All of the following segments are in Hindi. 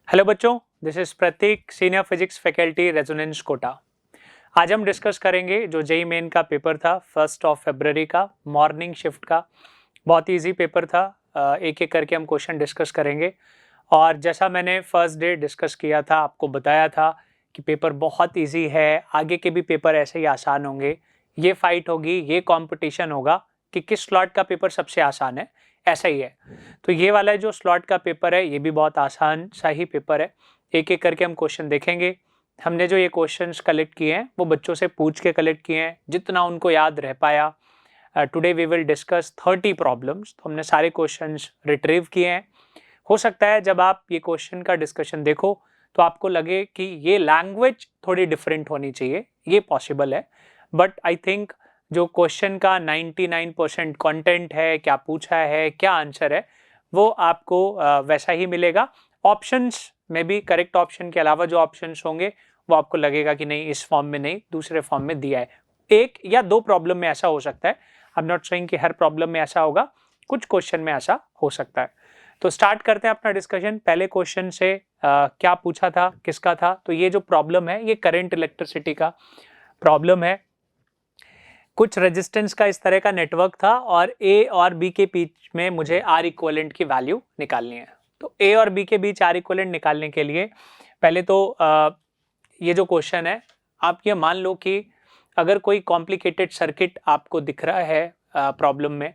हेलो बच्चों, this is Prateek, senior physics faculty Resonance Kota. आज हम डिस्कस करेंगे जो जेई मेन का पेपर था 1 का मॉर्निंग शिफ्ट का। बहुत इजी पेपर था। एक एक करके हम क्वेश्चन डिस्कस करेंगे। और जैसा मैंने फर्स्ट डे डिस्कस किया था, आपको बताया था कि पेपर बहुत इजी है, आगे के भी पेपर ऐसे ही आसान होंगे। ये फाइट होगी, ये कंपटीशन होगा कि किस स्लॉट का पेपर सबसे आसान है, ऐसा ही है। तो ये वाला जो स्लॉट का पेपर है ये भी बहुत आसान सा ही पेपर है। एक एक करके हम क्वेश्चन देखेंगे। हमने जो ये क्वेश्चंस कलेक्ट किए हैं वो बच्चों से पूछ के कलेक्ट किए हैं, जितना उनको याद रह पाया। Today we will discuss 30 problems. तो हमने सारे क्वेश्चंस रिट्रीव किए हैं। हो सकता है जब आप ये क्वेश्चन का डिस्कशन देखो तो आपको लगे कि ये लैंग्वेज थोड़ी डिफरेंट होनी चाहिए, ये पॉसिबल है। बट आई थिंक जो क्वेश्चन का 99% कंटेंट है, क्या पूछा है, क्या आंसर है, वो आपको वैसा ही मिलेगा। ऑप्शंस में भी करेक्ट ऑप्शन के अलावा जो ऑप्शंस होंगे वो आपको लगेगा कि नहीं, इस फॉर्म में नहीं, दूसरे फॉर्म में दिया है। एक या दो प्रॉब्लम में ऐसा हो सकता है। आई एम नॉट सेइंग कि हर प्रॉब्लम में ऐसा होगा, कुछ क्वेश्चन में ऐसा हो सकता है। तो स्टार्ट करते हैं अपना डिस्कशन। पहले क्वेश्चन से क्या पूछा था, किसका था? तो ये जो प्रॉब्लम है ये करंट इलेक्ट्रिसिटी का प्रॉब्लम है। कुछ रेजिस्टेंस का इस तरह का नेटवर्क था और ए और बी के बीच में मुझे आर इक्विवेलेंट की वैल्यू निकालनी है। तो ए और बी के बीच आर इक्विवेलेंट निकालने के लिए पहले तो ये जो क्वेश्चन है, आप ये मान लो कि अगर कोई कॉम्प्लिकेटेड सर्किट आपको दिख रहा है प्रॉब्लम में,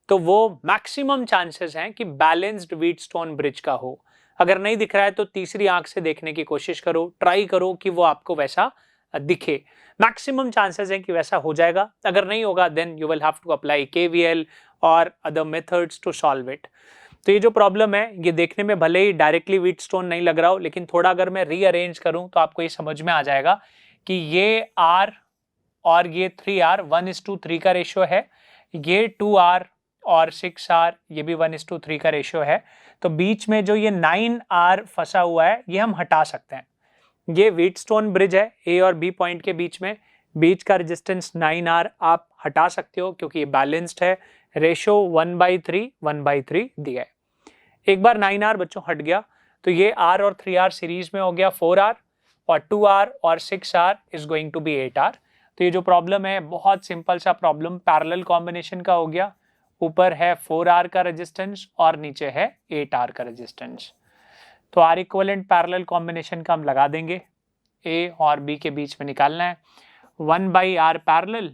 तो वो मैक्सिमम चांसेस हैं कि बैलेंस्ड व्हीटस्टोन ब्रिज का हो। अगर नहीं दिख रहा है तो तीसरी आंख से देखने की कोशिश करो, ट्राई करो कि वो आपको वैसा दिखे। मैक्सिमम चांसेस हैं कि वैसा हो जाएगा। अगर नहीं होगा then you will have to apply KVL और other methods to solve it. तो ये जो प्रॉब्लम है ये देखने में भले ही डायरेक्टली व्हीटस्टोन नहीं लग रहा हो, लेकिन थोड़ा अगर मैं रीअरेंज करूं तो आपको ये समझ में आ जाएगा कि ये आर और ये 3R 1:3 का रेशियो है। ये 2R और 6R ये भी 1:3 का रेशियो है। तो बीच में जो ये 9R फंसा हुआ है ये हम हटा सकते हैं। ये व्हीटस्टोन ब्रिज है ए और बी पॉइंट के बीच में, बीच का रेजिस्टेंस 9R आप हटा सकते हो क्योंकि ये बैलेंस्ड है। रेशियो 1/3 दिया है। एक बार 9R बच्चों हट गया तो ये R और 3R सीरीज में हो गया 4R, और 2R और 6R is going to B 8R। तो ये जो प्रॉब्लम है बहुत सिंपल सा प्रॉब्लम पैरेलल कॉम्बिनेशन का हो गया। ऊपर है 4R का रेजिस्टेंस और नीचे है 8R का रेजिस्टेंस। तो आर इक्विवेलेंट पैरेलल कॉम्बिनेशन का हम लगा देंगे। ए और बी के बीच में निकालना है। 1/R parallel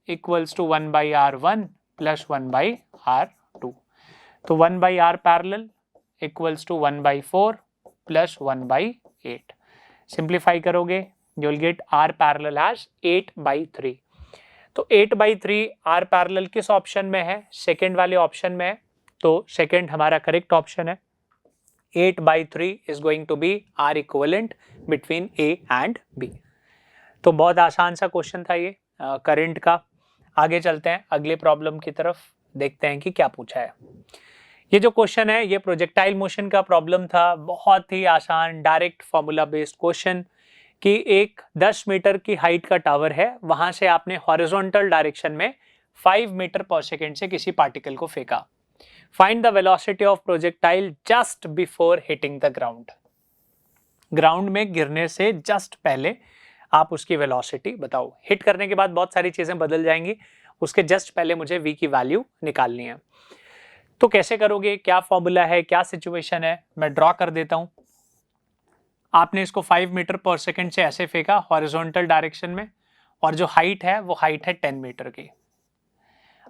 equals to 1/R1 plus 1/R2। तो 1/R parallel equals to 1/4 plus 1/8। Simplify करोगे you will get R parallel as 8/3। तो 8/3 R पैरेलल किस ऑप्शन में है? सेकेंड वाले ऑप्शन में है। तो सेकेंड हमारा करेक्ट ऑप्शन है। 8/3 is going to be R equivalent between A and B। तो बहुत आसान सा क्वेश्चन था ये करंट का। आगे चलते हैं अगले प्रॉब्लम की तरफ, देखते हैं कि क्या पूछा है। ये जो क्वेश्चन है ये प्रोजेक्टाइल मोशन का प्रॉब्लम था। बहुत ही आसान डायरेक्ट फॉर्मूला बेस्ड क्वेश्चन कि एक 10 मीटर की हाइट का टावर है, वहां से आपने हॉरिजॉन्टल डायरेक्शन में 5 मीटर पर सेकेंड से किसी पार्टिकल को फेंका। Find the velocity of projectile just before hitting the ground। Ground में गिरने से जस्ट पहले आप उसकी वेलोसिटी बताओ। हिट करने के बाद बहुत सारी चीजें बदल जाएंगी, उसके जस्ट पहले मुझे v की वैल्यू निकालनी है। तो कैसे करोगे, क्या फॉर्मूला है, क्या सिचुएशन है, मैं ड्रॉ कर देता हूं। आपने इसको 5 मीटर पर सेकेंड से ऐसे फेंका हॉरिजॉन्टल डायरेक्शन में, और जो हाइट है वो हाइट है 10 मीटर की।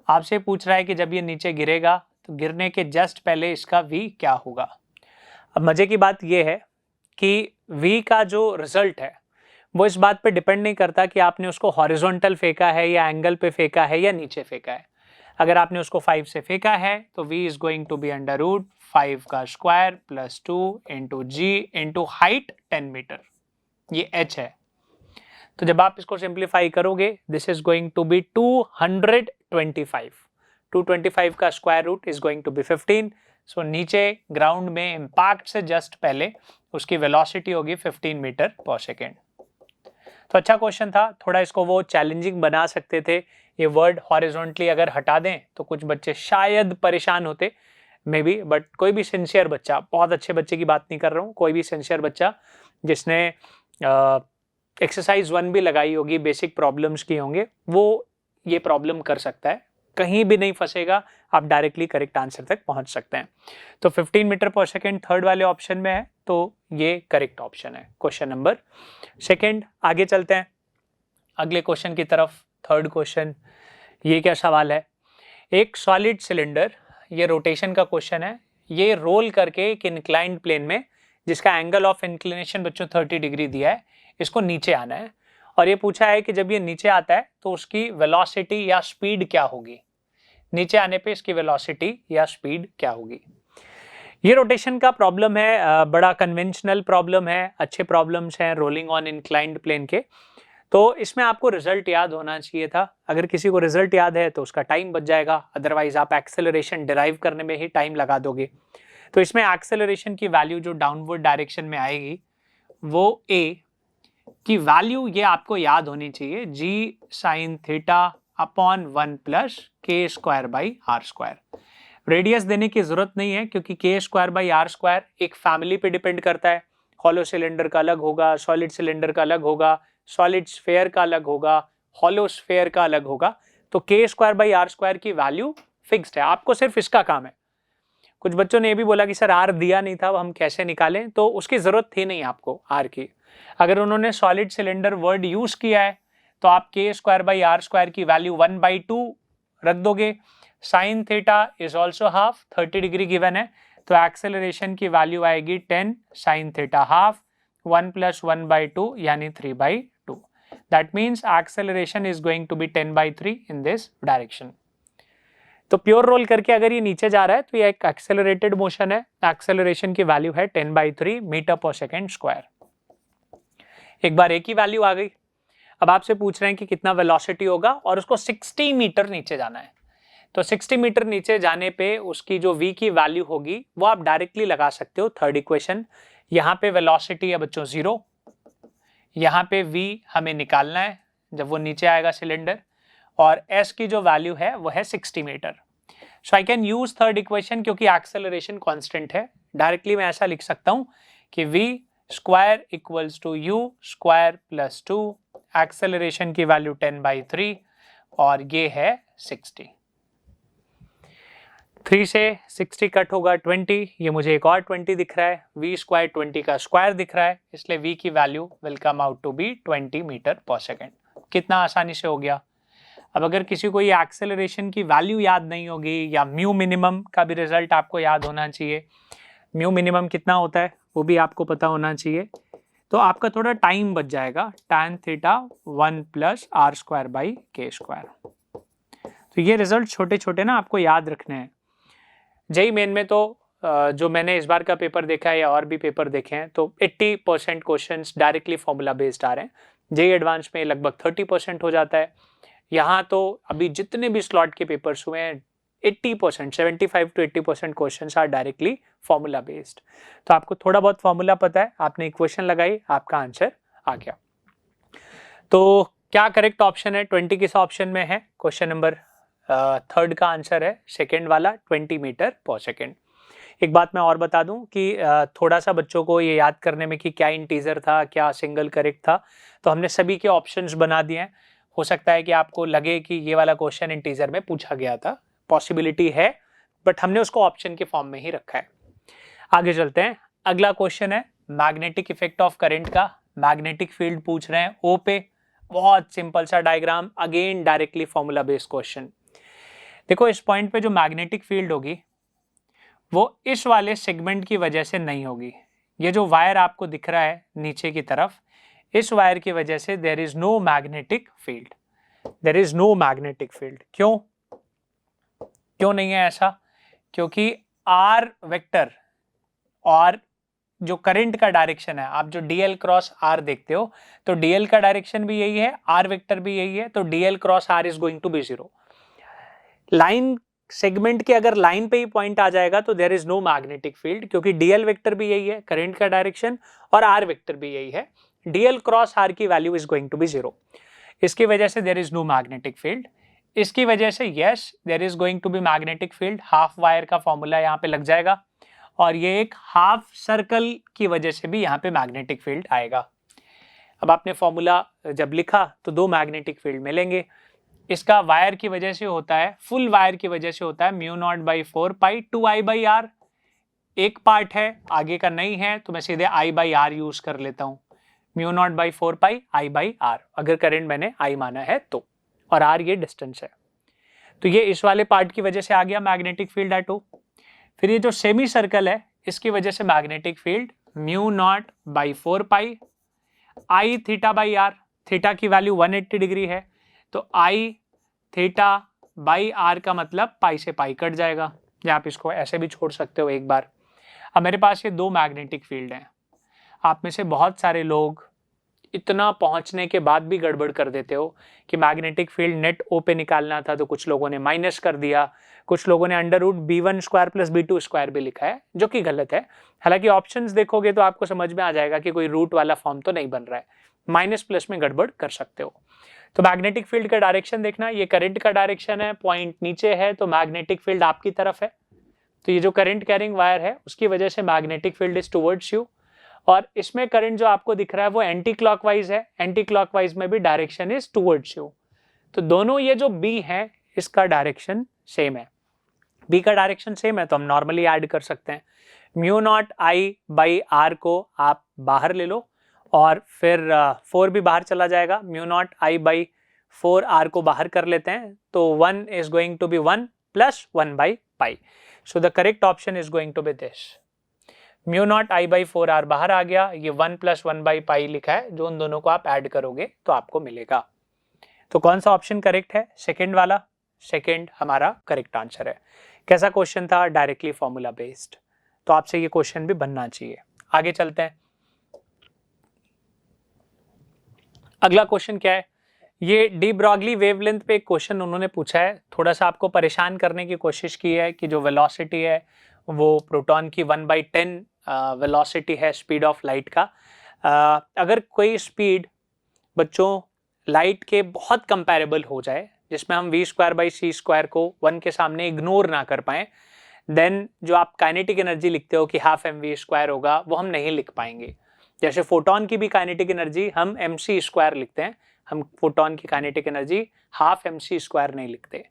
आपसे पूछ रहा है कि जब ये नीचे गिरेगा तो गिरने के जस्ट पहले इसका v क्या होगा। अब मजे की बात यह है कि v का जो रिजल्ट है वो इस बात पे डिपेंड नहीं करता कि आपने उसको हॉरिजॉन्टल फेंका है या एंगल पे फेंका है या नीचे फेंका है। अगर आपने उसको 5 से फेंका है तो v is going to be under root 5 का square plus 2 into G into height 10 metre, ये h है। तो जब आप इसको सिंप्लीफाई करोगे this is going to be 225। 225 का square root is going to be 15। So नीचे ग्राउंड में इंपैक्ट से जस्ट पहले उसकी वेलोसिटी होगी 15 मीटर पर सेकेंड। तो अच्छा क्वेश्चन था, थोड़ा इसको वो चैलेंजिंग बना सकते थे। ये वर्ड हॉरिजॉन्टली अगर हटा दें तो कुछ बच्चे शायद परेशान होते, मे बी, बट कोई भी सिंसियर बच्चा, बहुत अच्छे बच्चे की बात नहीं कर रहा हूँ, कोई भी सिंसियर बच्चा जिसने एक्सरसाइज 1 भी लगाई होगी, बेसिक प्रॉब्लम्स की होंगे, वो ये प्रॉब्लम कर सकता है, कहीं भी नहीं फंसेगा, आप डायरेक्टली करेक्ट आंसर तक पहुंच सकते हैं। तो 15 मीटर पर सेकेंड थर्ड वाले ऑप्शन में है, तो ये करेक्ट ऑप्शन है, क्वेश्चन नंबर सेकेंड। आगे चलते हैं अगले क्वेश्चन की तरफ। थर्ड क्वेश्चन, ये क्या सवाल है, एक सॉलिड सिलेंडर, ये रोटेशन का क्वेश्चन है, ये रोल करके एक इंक्लाइंड प्लेन में, जिसका एंगल ऑफ इंक्लिनेशन बच्चों 30 डिग्री दिया है, इसको नीचे आना है, और ये पूछा है कि जब ये नीचे आता है तो उसकी वेलोसिटी या स्पीड क्या होगी, नीचे आने पे इसकी वेलोसिटी या स्पीड क्या होगी। ये रोटेशन का प्रॉब्लम है, बड़ा कन्वेंशनल प्रॉब्लम है, अच्छे प्रॉब्लम्स हैं रोलिंग ऑन इंक्लाइंड प्लेन के, तो इसमें आपको रिजल्ट याद होना चाहिए था। अगर किसी को रिजल्ट याद है तो उसका टाइम बच जाएगा, अदरवाइज आप एक्सेलरेशन डिराइव करने में ही टाइम लगा दोगे। तो इसमें एक्सेलरेशन की वैल्यू जो डाउनवर्ड डायरेक्शन में आएगी वो a की वैल्यू ये आपको याद होनी चाहिए, g sin theta upon 1 plus K square by R square. Radius देने की जरूरत नहीं है क्योंकि K square by R square एक फैमिली पे डिपेंड करता है, हॉलो सिलेंडर का अलग होगा, सॉलिड सिलेंडर का अलग होगा, सॉलिड स्फेयर का अलग होगा, हॉलो स्फेयर का अलग होगा। तो के स्क्वायर बाई आर स्क्वायर की वैल्यू फिक्स्ड है, आपको सिर्फ इसका काम है। कुछ बच्चों ने ये भी बोला कि सर आर दिया नहीं था, हम कैसे निकालें, तो उसकी जरूरत थी नहीं आपको आर की। अगर उन्होंने सॉलिड सिलेंडर वर्ड यूज किया है तो आप के स्क्वायर बाई आर स्क्वायर की वैल्यू 1/2 रख दोगे। Sine theta is also half, 30 degree given है, तो एक्सेलरेशन की वैल्यू आएगी 10 साइन थीटा हाफ, 1 + 1/2 यानी 3/2। That means acceleration is going to be 10/3 in this direction. तो प्योर रोल करके अगर ये नीचे जा रहा है तो ये एक एक्सेलरेटेड मोशन है, एक्सेलरेशन की वैल्यू है 10/3 मीटर पर सेकेंड स्क्वायर। एक बार एक ही वैल्यू आ गई, अब आपसे पूछ रहे हैं कि कितना वेलोसिटी होगा और उसको 60 मीटर नीचे जाना है। तो 60 मीटर नीचे जाने पे उसकी जो v की वैल्यू होगी वो आप डायरेक्टली लगा सकते हो, थर्ड इक्वेशन। यहाँ पे वेलोसिटी है बच्चों 0, यहाँ पे v हमें निकालना है जब वो नीचे आएगा सिलेंडर, और s की जो वैल्यू है वो है 60 metre. So I can use third equation, क्योंकि एक्सेलरेशन कांस्टेंट है, डायरेक्टली मैं ऐसा लिख सकता हूँ कि v square equals to u square plus 2, acceleration की वैल्यू 10/3 और ये है 60। 3 से 60 कट होगा 20, ये मुझे एक और 20 दिख रहा है, v स्क्वायर 20 का स्क्वायर दिख रहा है, इसलिए v की value will come out to be 20 metre per second. कितना आसानी से हो गया। अब अगर किसी को ये एक्सेलरेशन की वैल्यू याद नहीं होगी या म्यू मिनिमम का भी रिजल्ट आपको याद होना चाहिए, म्यू मिनिमम कितना होता है वो भी आपको पता होना चाहिए, तो आपका थोड़ा टाइम बच जाएगा। tan theta 1 + R square by K square. तो ये रिजल्ट छोटे छोटे ना आपको याद रखने हैं। जेई मेन में तो जो मैंने इस बार का पेपर देखा है या और भी पेपर देखे हैं तो 80% क्वेश्चंस डायरेक्टली फॉर्मूला बेस्ड आ रहे हैं, जेई एडवांस में लगभग 30% हो जाता है। यहाँ तो अभी जितने भी स्लॉट के पेपर्स हुए हैं 80%, 75 to 80% questions are directly formula based. तो आपको थोड़ा बहुत फॉर्मूला पता है, आपने इक्वेशन लगाई, आपका आंसर आ गया। तो क्या करेक्ट ऑप्शन है, 20 किस ऑप्शन में है, क्वेश्चन नंबर थर्ड का आंसर है सेकेंड वाला, 20 मीटर पर सेकेंड। एक बात मैं और बता दूं कि थोड़ा सा बच्चों को ये याद करने में कि क्या इंटीजर था क्या सिंगल करेक्ट था, तो हमने सभी के ऑप्शंस बना दिए हैं। हो सकता है कि आपको लगे कि ये वाला क्वेश्चन इंटीजर में पूछा गया था, पॉसिबिलिटी है, बट हमने उसको ऑप्शन के फॉर्म में ही रखा है। आगे चलते हैं, अगला क्वेश्चन है मैग्नेटिक इफेक्ट ऑफ करंट का। मैग्नेटिक फील्ड पूछ रहे हैं ओ पे, बहुत सिंपल सा diagram, again directly formula based question. देखो इस पॉइंट पे जो मैग्नेटिक फील्ड होगी वो इस वाले सेगमेंट की वजह से नहीं होगी। ये जो वायर आपको दिख रहा है नीचे की तरफ, इस वायर की वजह से there is no magnetic field, there is no magnetic field. क्यों नहीं है ऐसा? क्योंकि आर वेक्टर और जो करंट का डायरेक्शन है, आप जो dl क्रॉस r देखते हो तो dl का डायरेक्शन भी यही है, r वेक्टर भी यही है, तो dl cross r is going to be 0। Line segment के अगर लाइन पे ही पॉइंट आ जाएगा तो there is no magnetic field, क्योंकि dl वेक्टर भी यही है करंट का डायरेक्शन और r वेक्टर भी यही है, dl क्रॉस r की value is going to be 0। इसकी वजह से there is no magnetic field. इसकी वजह से yes there is going to be magnetic field, half wire का फॉर्मूला यहाँ पे लग जाएगा और ये एक हाफ सर्कल की वजह से भी यहाँ पे मैग्नेटिक फील्ड आएगा। अब आपने फॉर्मूला जब लिखा तो दो मैग्नेटिक फील्ड मिलेंगे। इसका वायर की वजह से होता है, फुल वायर की वजह से होता है mu naught by 4 pi 2I/r। एक पार्ट है, आगे का नहीं है, तो मैं सीधे I/r यूज कर लेता हूँ। Mu naught by 4 pi I/r, अगर करंट मैंने I माना है तो, और r ये डिस्टेंस है। तो ये इस वाले पार्ट की वजह से आ गया मैग्नेटिक फील्ड एटो। फिर ये जो सेमी सर्कल है इसकी वजह से magnetic field mu naught by 4 pi I θ/r, theta की वैल्यू 180 डिग्री है, तो I θ/r का मतलब पाई से पाई कट जाएगा, या आप इसको ऐसे भी छोड़ सकते हो एक बार। अब मेरे पास ये दो मैग्नेटिक फील्ड हैं। आप में से बहुत सारे लोग इतना पहुंचने के बाद भी गड़बड़ कर देते हो कि मैग्नेटिक फील्ड नेट ओ पे निकालना था तो कुछ लोगों ने माइनस कर दिया, कुछ लोगों ने √B1² + B2² भी लिखा है, जो कि गलत है। हालांकि ऑप्शंस देखोगे तो आपको समझ में आ जाएगा कि कोई रूट वाला फॉर्म तो नहीं बन रहा है, माइनस प्लस में गड़बड़ कर सकते हो। तो मैग्नेटिक फील्ड का डायरेक्शन देखना, ये करंट का डायरेक्शन है, पॉइंट नीचे है तो मैग्नेटिक फील्ड आपकी तरफ है, तो ये जो करंट कैरिंग वायर है उसकी वजह से magnetic field is towards you. और इसमें करंट जो आपको दिख रहा है वो एंटी क्लॉकवाइज है, एंटी क्लॉकवाइज में भी डायरेक्शन इज टुवर्ड्स यू। तो दोनों ये जो बी है इसका डायरेक्शन सेम है, बी का डायरेक्शन सेम है तो हम नॉर्मली ऐड कर सकते हैं। म्यू नॉट I/r को आप बाहर ले लो और फिर 4 भी बाहर चला जाएगा, म्यू नॉट I/4r को बाहर कर लेते हैं तो 1 is going to be 1 + 1/π। So the correct option is going to be this. Mu not I/4r बाहर आ गया, ये 1 + 1/π लिखा है, जो उन दोनों को आप ऐड करोगे तो आपको मिलेगा। तो कौन सा ऑप्शन करेक्ट है? सेकंड वाला, सेकंड हमारा करेक्ट आंसर है। कैसा क्वेश्चन था? डायरेक्टली फॉर्मूला बेस्ड, तो आपसे ये क्वेश्चन भी बनना चाहिए। आगे चलते हैं। अगला क्वेश्चन क्या है? ये डी ब्रॉगली वेवलेंथ पे एक क्वेश्चन उन्होंने पूछा है, थोड़ा सा आपको परेशान करने की कोशिश की है कि जो वेलोसिटी है वो प्रोटॉन की 1/10 वेलोसिटी है स्पीड ऑफ लाइट का। अगर कोई स्पीड बच्चों लाइट के बहुत कंपैरेबल हो जाए, जिसमें हम v²/c² को 1 के सामने इग्नोर ना कर पाए, देन जो आप काइनेटिक एनर्जी लिखते हो कि ½ mv² होगा, वो हम नहीं लिख पाएंगे। जैसे फोटोन की भी काइनेटिक एनर्जी हम mc² लिखते हैं, हम फोटोन की काइनेटिक एनर्जी ½ mc² नहीं लिखते।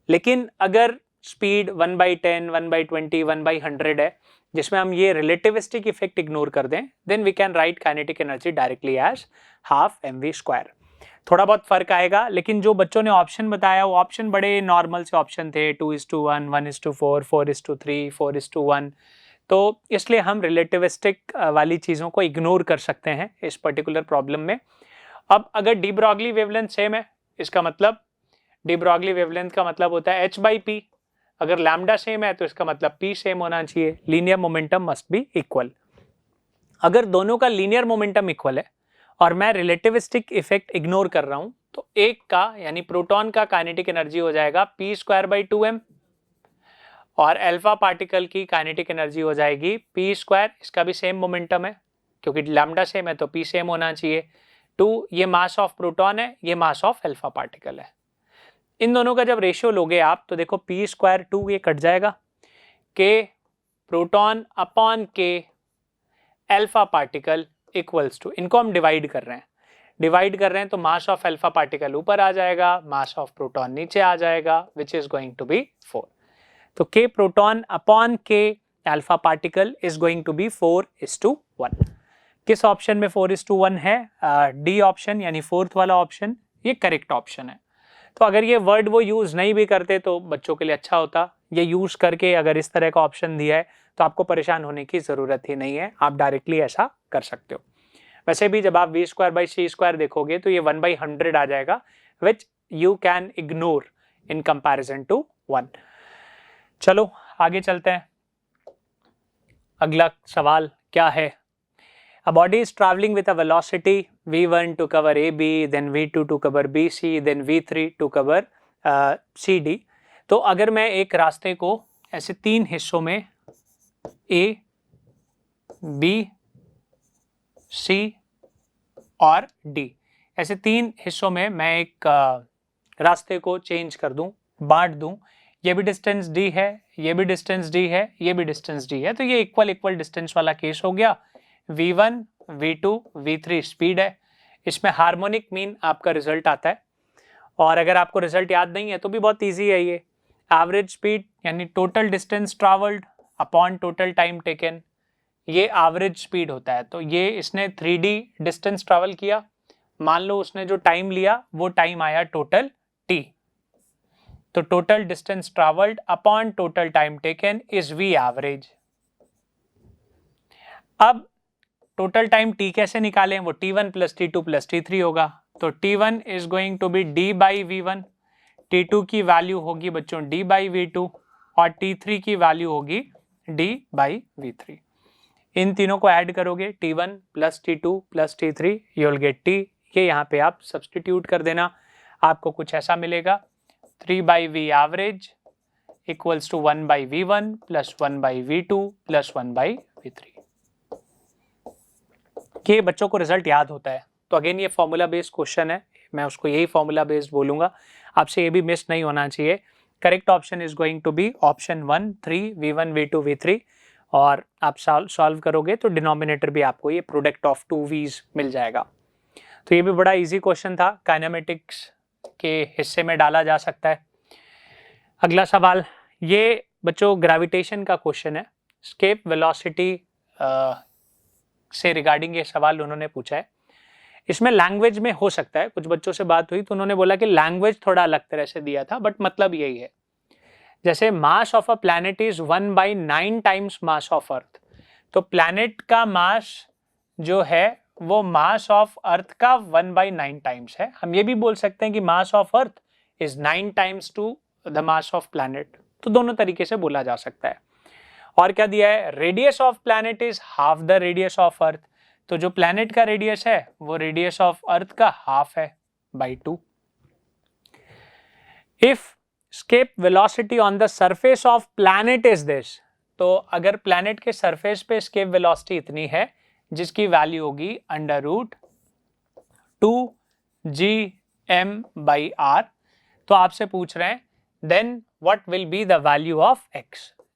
लेकिन अगर स्पीड 1/10, 1/20, 1/100 है, जिसमें हम ये रिलेटिविस्टिक इफेक्ट इग्नोर कर दें, then we can write kinetic energy directly as ½ mv²। थोड़ा बहुत फर्क आएगा, लेकिन जो बच्चों ने ऑप्शन बताया वो ऑप्शन बड़े नॉर्मल से ऑप्शन थे, 2:1, 1:4, 4:3, 4:1, तो इसलिए हम रिलेटिविस्टिक वाली चीज़ों को इग्नोर कर सकते हैं इस पर्टिकुलर प्रॉब्लम में। अब अगर डी ब्रॉगली वेवलेंथ सेम है, इसका मतलब डी ब्रॉगली वेवलेंथ का मतलब होता है h/p। अगर लैम्डा सेम है तो इसका मतलब p सेम होना चाहिए, linear momentum must be equal. अगर दोनों का लीनियर मोमेंटम इक्वल है और मैं रिलेटिविस्टिक इफेक्ट इग्नोर कर रहा हूं, तो एक का यानी प्रोटॉन का काइनेटिक एनर्जी हो जाएगा p²/2m और अल्फा पार्टिकल की काइनेटिक एनर्जी हो जाएगी p², इसका भी सेम मोमेंटम है क्योंकि लैम्डा सेम है तो p सेम होना चाहिए। 2 ये मास ऑफ प्रोटॉन है, ये मास ऑफ अल्फा पार्टिकल है। इन दोनों का जब रेशियो लोगे आप तो देखो p² 2 ये कट जाएगा, k proton upon k alpha particle equals to, इनको हम डिवाइड कर रहे हैं तो मास ऑफ अल्फा पार्टिकल ऊपर आ जाएगा, मास ऑफ प्रोटॉन नीचे आ जाएगा, which is going to be 4। तो k proton upon k alpha particle is going to be 4:1। किस ऑप्शन में 4:1 है? डी ऑप्शन यानी फोर्थ वाला ऑप्शन, ये करेक्ट ऑप्शन है। तो अगर ये वर्ड वो यूज नहीं भी करते तो बच्चों के लिए अच्छा होता, ये यूज करके अगर इस तरह का ऑप्शन दिया है तो आपको परेशान होने की जरूरत ही नहीं है, आप डायरेक्टली ऐसा कर सकते हो। वैसे भी जब आप v²/c² देखोगे तो ये 1/100 आ जाएगा, which you can ignore in comparison to 1। चलो आगे चलते हैं। अगला सवाल क्या है? A body is traveling with a velocity v1 to cover AB, then v2 to cover BC, then v3 to cover CD। तो अगर मैं एक रास्ते को ऐसे 3 हिस्सों में A, B, C और D, ऐसे 3 हिस्सों में मैं एक रास्ते को चेंज कर दूं, बांट दूं, ये भी डिस्टेंस d है, ये भी डिस्टेंस d है, ये भी डिस्टेंस d है, तो ये इक्वल इक्वल डिस्टेंस वाला केस हो गया। v1, v2, v3 स्पीड है, इसमें हार्मोनिक मीन आपका रिजल्ट आता है। और अगर आपको रिजल्ट याद नहीं है तो भी बहुत ईजी है ये, एवरेज स्पीड यानी total distance travelled upon total time taken, ये एवरेज स्पीड होता है। तो ये इसने 3D डिस्टेंस ट्रैवल किया, मान लो उसने जो टाइम लिया वो टाइम आया टोटल t, तो total distance travelled upon total time taken is v average. अब टोटल टाइम t कैसे निकालें, वो t1 plus t2 plus t3 होगा, तो t1 is going to be d by v1, t2 की वैल्यू होगी बच्चों d बाई v2 और t3 की वैल्यू होगी d बाई v3। इन तीनों को ऐड करोगे t1 plus t2 plus t3 you will gate t, ये यहाँ पे आप सब्सटीट्यूट कर देना, आपको कुछ ऐसा मिलेगा 3 by v average equals to 1 by v1 plus 1 by v2 plus 1 by v3। ये बच्चों को रिजल्ट याद होता है, तो अगेन ये फॉर्मूला बेस्ड क्वेश्चन है, मैं उसको यही फॉर्मूला बेस्ड बोलूंगा, आपसे ये भी मिस नहीं होना चाहिए। Correct option is going to be option 1, 3 v1 v2 v3, और आप सॉल्व करोगे तो डिनोमिनेटर भी आपको ये प्रोडक्ट ऑफ 2 v's मिल जाएगा। तो ये भी बड़ा इजी क्वेश्चन था, काइनेमेटिक्स के हिस्से में डाला जा सकता है। अगला सवाल, ये बच्चों ग्रेविटेशन का क्वेश्चन है, स्केप वेलोसिटी से रिगार्डिंग ये सवाल उन्होंने पूछा है। इसमें लैंग्वेज में हो सकता है, कुछ बच्चों से बात हुई तो उन्होंने बोला कि लैंग्वेज थोड़ा अलग तरह से दिया था, बट मतलब यही है। जैसे mass of a planet is 1/9 times mass of अर्थ, तो प्लैनेट का मास जो है वो मास ऑफ अर्थ का 1/9 टाइम्स है। हम ये भी बोल सकते हैं कि mass of earth is 9 times to the mass of planet, तो दोनों तरीके से बोला जा सकता है। और क्या दिया है, radius of planet is half the radius of earth, तो जो प्लैनेट का रेडियस है वो रेडियस ऑफ अर्थ का हाफ है by 2। If escape velocity on the surface of planet is this, तो अगर प्लैनेट के सरफेस पे स्केप वेलोसिटी इतनी है जिसकी वैल्यू होगी √2gm/r, तो आपसे पूछ रहे हैं then what will be the value of x,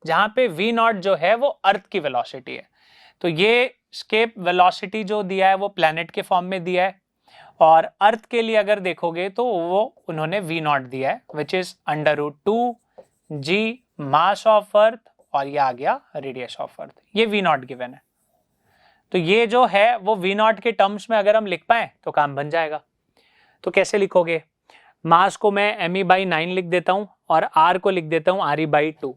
जहां पे v0 जो है वो अर्थ की वेलोसिटी है। तो ये स्केप वेलोसिटी जो दिया है वो प्लैनेट के फॉर्म में दिया है, और अर्थ के लिए अगर देखोगे तो वो उन्होंने v0 दिया है which is √2g mass of अर्थ, और ये आ गया रेडियस ऑफ अर्थ, ये v0 गिवन है। तो ये जो है वो v0 के टर्म्स में अगर हम लिख पाए तो काम बन जाएगा। तो कैसे लिखोगे, मास को मैं me/9 लिख देता हूं और r को लिख देता हूं re/2,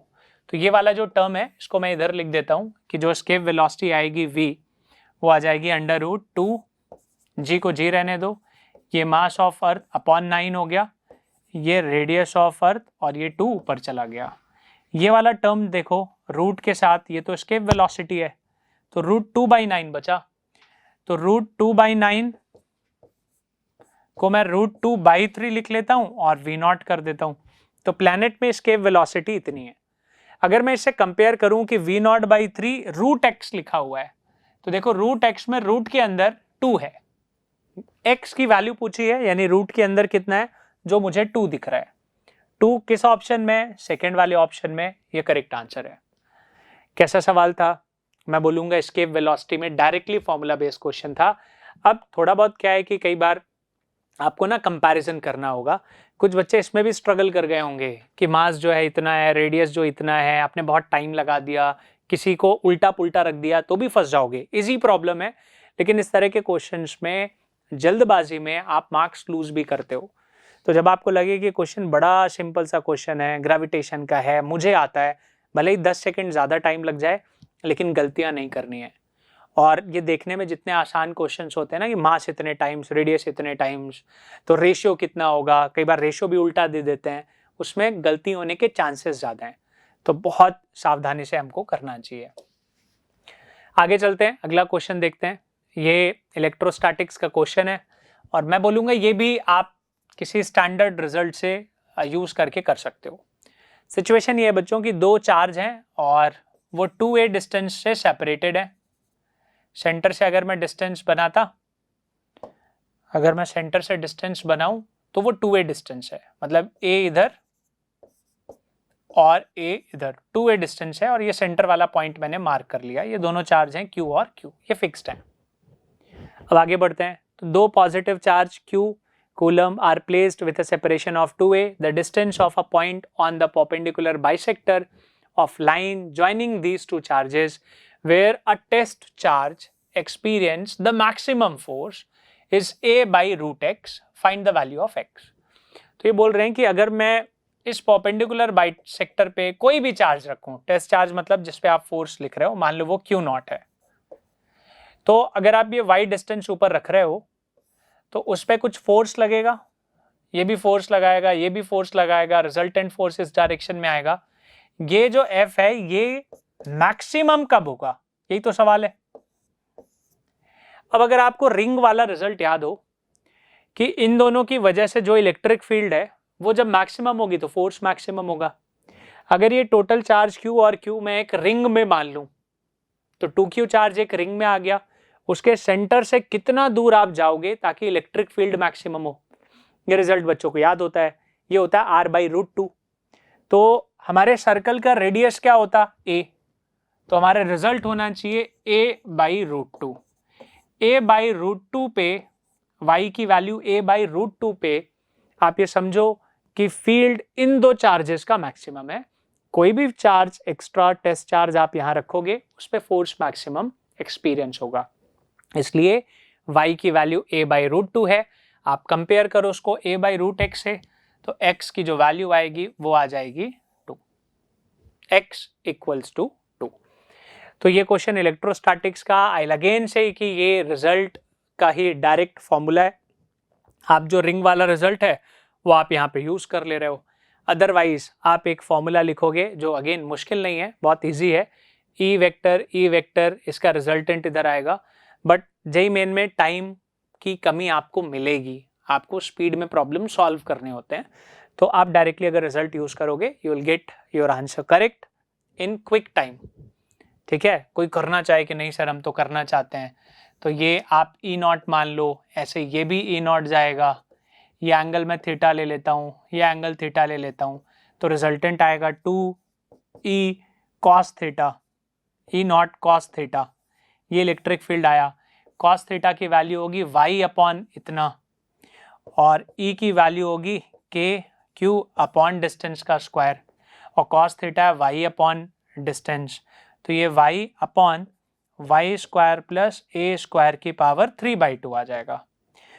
तो ये वाला जो टर्म है इसको मैं इधर लिख देता हूं कि जो स्केप वेलोसिटी आएगी v वो आ जाएगी √2, g को g रहने दो, ये मास ऑफ अर्थ अपॉन 9 हो गया, ये रेडियस ऑफ अर्थ, और ये 2 ऊपर चला गया। ये वाला टर्म देखो रूट के साथ, ये तो स्केप वेलोसिटी है, तो √2/9 बचा, तो √2/9 को मैं √2/3 लिख लेता हूं और v0 कर देता हूं। तो प्लैनेट में स्केप वेलोसिटी इतनी है। अगर मैं इससे कंपेयर करूं कि v0/3 √x लिखा हुआ है, तो देखो √x में रूट के अंदर 2 है, x की वैल्यू पूछी है यानी रूट के अंदर कितना है, जो मुझे 2 दिख रहा है। 2 किस ऑप्शन में, सेकेंड वाले ऑप्शन में, ये करेक्ट आंसर है। कैसा सवाल था, मैं बोलूंगा स्केप वेलोसिटी में डायरेक्टली फॉर्मूला बेस्ड क्वेश्चन था। अब थोड़ा बहुत क्या है कि कई बार आपको ना कंपैरिजन करना होगा, कुछ बच्चे इसमें भी स्ट्रगल कर गए होंगे कि मास जो है इतना है, रेडियस जो इतना है, आपने बहुत टाइम लगा दिया, किसी को उल्टा पुल्टा रख दिया तो भी फंस जाओगे, इजी प्रॉब्लम है। लेकिन इस तरह के क्वेश्चंस में जल्दबाजी में आप मार्क्स लूज भी करते हो। तो जब आपको लगे कि क्वेश्चन बड़ा सिंपल सा क्वेश्चन है, ग्रेविटेशन का है, मुझे आता है, भले ही 10 सेकंड ज़्यादा टाइम लग जाए लेकिन गलतियां नहीं करनी है। और ये देखने में जितने आसान क्वेश्चंस होते हैं ना कि मास इतने टाइम्स, रेडियस इतने टाइम्स, तो रेशियो कितना होगा, कई बार रेशियो भी उल्टा दे देते हैं, उसमें गलती होने के चांसेस ज़्यादा हैं, तो बहुत सावधानी से हमको करना चाहिए। आगे चलते हैं, अगला क्वेश्चन देखते हैं। ये इलेक्ट्रोस्टैटिक्स का क्वेश्चन है, और मैं बोलूँगा ये भी आप किसी स्टैंडर्ड रिजल्ट से यूज़ करके कर सकते हो। सिचुएशन ये है बच्चों की, 2 चार्ज हैं और वो 2a डिस्टेंस से सेपरेटेड है। सेंटर से अगर मैं डिस्टेंस बनाऊं तो वो टू वे डिस्टेंस है, मतलब ए इधर और ए इधर, टू वे डिस्टेंस है, और ये सेंटर वाला पॉइंट मैंने मार्क कर लिया, ये दोनों चार्ज हैं Q और Q, ये फिक्स्ड है। अब आगे बढ़ते हैं, तो दो positive charge Q coulomb are placed with a separation of 2a, the distance of a point on the perpendicular bisector of line joining these two charges where a test charge experience the maximum force is a by root x, find the value of x। तो ये बोल रहे हैं कि अगर मैं इस परपेंडिकुलर बाइसेक्टर पे कोई भी चार्ज रखूं, टेस्ट चार्ज मतलब जिस पे आप फोर्स लिख रहे हो, मान लो वो Q नॉट है, तो अगर आप ये y डिस्टेंस ऊपर रख रहे हो तो उस पर कुछ फोर्स लगेगा, ये भी फोर्स लगाएगा, ये भी फोर्स लगाएगा, रिजल्टेंट फोर्स इस डायरेक्शन में आएगा। ये जो F है ये मैक्सिमम कब होगा, यही तो सवाल है। अब अगर आपको रिंग वाला रिजल्ट याद हो कि इन दोनों की वजह से जो इलेक्ट्रिक फील्ड है वो जब मैक्सिमम होगी तो फोर्स मैक्सिमम होगा। अगर ये टोटल चार्ज Q और Q मैं एक रिंग में मान लूं तो 2Q चार्ज एक रिंग में आ गया, उसके सेंटर से कितना दूर आप जाओगे ताकि इलेक्ट्रिक फील्ड मैक्सिमम हो, ये रिजल्ट बच्चों को याद होता है, ये होता है R/√2। तो हमारे सर्कल का रेडियस क्या होता a, तो हमारा रिजल्ट होना चाहिए a/√2। a/√2 पे y की वैल्यू a/√2 पे आप ये समझो कि फील्ड इन दो चार्जेस का मैक्सिमम है। कोई भी चार्ज एक्स्ट्रा टेस्ट चार्ज आप यहां रखोगे उस पर फोर्स मैक्सिमम एक्सपीरियंस होगा, इसलिए y की वैल्यू a/√2 है। आप कंपेयर करो उसको a/√x से, तो x की जो वैल्यू आएगी वो आ जाएगी 2, x इक्वल्स टू 2। तो ये क्वेश्चन इलेक्ट्रोस्टैटिक्स का आई अगेन से कि ये रिजल्ट का ही डायरेक्ट फॉर्मूला है, आप जो रिंग वाला रिजल्ट है वो आप यहाँ पे यूज कर ले रहे हो। अदरवाइज आप एक फॉर्मूला लिखोगे जो अगेन मुश्किल नहीं है, बहुत इजी है, ई वेक्टर इसका रिजल्टेंट इधर आएगा, बट जेईई मेन में टाइम की कमी आपको मिलेगी, आपको स्पीड में प्रॉब्लम सॉल्व करने होते हैं, तो आप डायरेक्टली अगर रिजल्ट यूज करोगे you will get your answer correct in quick time. ठीक है, कोई करना चाहे कि नहीं सर हम तो करना चाहते हैं, तो ये आप ई नॉट मान लो, ऐसे ये भी ई नॉट जाएगा, ये एंगल मैं थीटा ले लेता हूँ, ये एंगल थीटा ले लेता हूँ, तो रिजल्टेंट आएगा 2e cos theta, E not cos theta, ये इलेक्ट्रिक फील्ड आया। cos थीटा की वैल्यू होगी y अपॉन इतना, और e की वैल्यू होगी q अपॉन डिस्टेंस का स्क्वायर, और cos थीटा है y अपॉन डिस्टेंस, तो ये y upon Y square plus A square की पावर 3/2 आ जाएगा।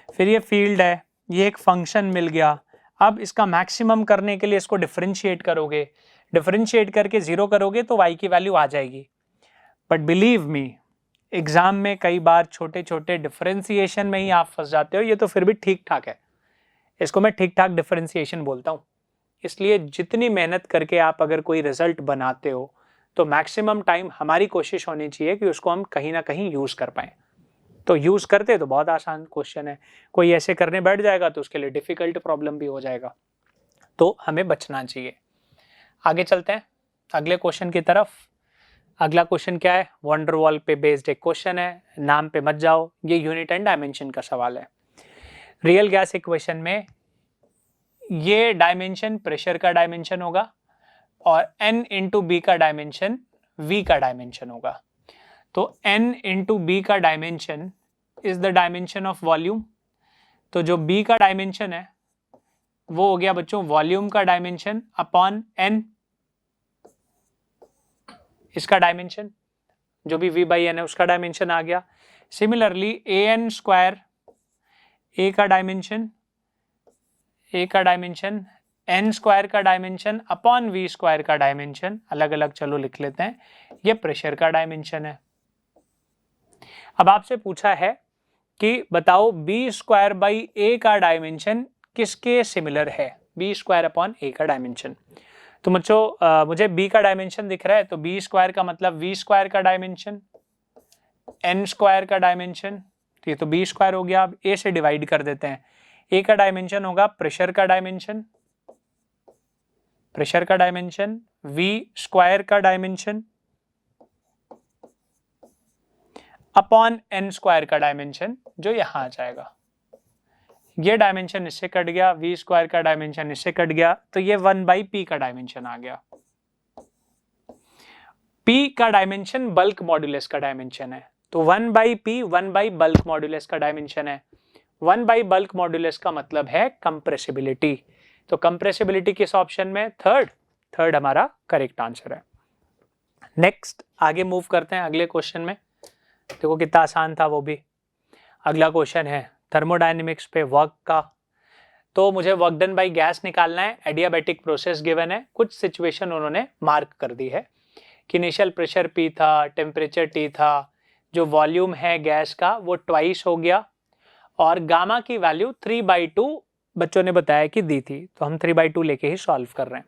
फिर ये फील्ड है, ये एक फंक्शन मिल गया, अब इसका मैक्सिमम करने के लिए इसको डिफरेंशिएट करोगे, डिफरेंशिएट करके 0 करोगे तो y की वैल्यू आ जाएगी। बट बिलीव मी एग्जाम में कई बार छोटे छोटे डिफरेंशिएशन में ही आप फंस जाते हो, ये तो फिर भी ठीक ठाक है, इसको मैं ठीक ठाक डिफरेंशिएशन बोलता हूँ। इसलिए जितनी मेहनत करके आप अगर कोई रिजल्ट बनाते हो तो मैक्सिमम टाइम हमारी कोशिश होनी चाहिए कि उसको हम कहीं ना कहीं यूज कर पाएं। तो यूज करते तो बहुत आसान क्वेश्चन है, कोई ऐसे करने बैठ जाएगा तो उसके लिए डिफिकल्ट प्रॉब्लम भी हो जाएगा, तो हमें बचना चाहिए। आगे चलते हैं अगले क्वेश्चन की तरफ। अगला क्वेश्चन क्या है, वंडरवॉल पे बेस्ड एक क्वेश्चन है, नाम पे मत जाओ, ये यूनिट एंड डायमेंशन का सवाल है। रियल गैस इक्वेशन में ये डायमेंशन प्रेशर का डायमेंशन होगा और n इंटू बी का डायमेंशन v का डायमेंशन होगा। तो n इंटू बी का dimension is the dimension of volume, तो जो b का डायमेंशन है वो हो गया बच्चों वॉल्यूम का डायमेंशन अपॉन n, इसका डायमेंशन जो भी v बाई n है उसका डायमेंशन आ गया। Similarly A N square a का डायमेंशन, n स्क्वायर का डायमेंशन अपॉन v स्क्वायर का डायमेंशन, अलग अलग चलो लिख लेते हैं, ये प्रेशर का डायमेंशन है। अब आपसे पूछा है कि बताओ b स्क्वायर बाई a का डायमेंशन किसके सिमिलर है, b स्क्वायर अपॉन a का डायमेंशन। तो बच्चों मुझे b का डायमेंशन दिख रहा है, तो b स्क्वायर का मतलब v स्क्वायर का डायमेंशन, n स्क्वायर का डायमेंशन, तो ये तो b स्क्वायर हो गया। अब a से डिवाइड कर देते हैं, a का डायमेंशन होगा प्रेशर का डायमेंशन, v स्क्वायर का डायमेंशन अपॉन n स्क्वायर का डायमेंशन जो यहां आ जाएगा। ये डायमेंशन इससे कट गया, वी स्क्वायर का डायमेंशन इससे कट गया, तो ये 1/p का डायमेंशन आ गया। p का डायमेंशन बल्क मॉड्यूलस का डायमेंशन है, तो 1/p 1 बल्क मॉड्यूलस का डायमेंशन है। 1 बल्क मॉड्यूलस का मतलब है कंप्रेसिबिलिटी, तो कंप्रेसिबिलिटी किस ऑप्शन में? थर्ड हमारा करेक्ट आंसर है। नेक्स्ट आगे मूव करते हैं अगले क्वेश्चन में। देखो कितना आसान था वो भी। अगला क्वेश्चन है थर्मोडायनेमिक्स पे वर्क का। तो मुझे वर्क डन बाय गैस निकालना है, एडियाबैटिक प्रोसेस गिवन है, कुछ सिचुएशन उन्होंने मार्क कर दी है कि इनिशियल प्रेशर P था, टेम्परेचर T था, जो वॉल्यूम है गैस का वो ट्वाइस हो गया, और गामा की वैल्यू 3/2 बच्चों ने बताया कि दी थी, तो हम 3/2 लेके ही सॉल्व कर रहे हैं।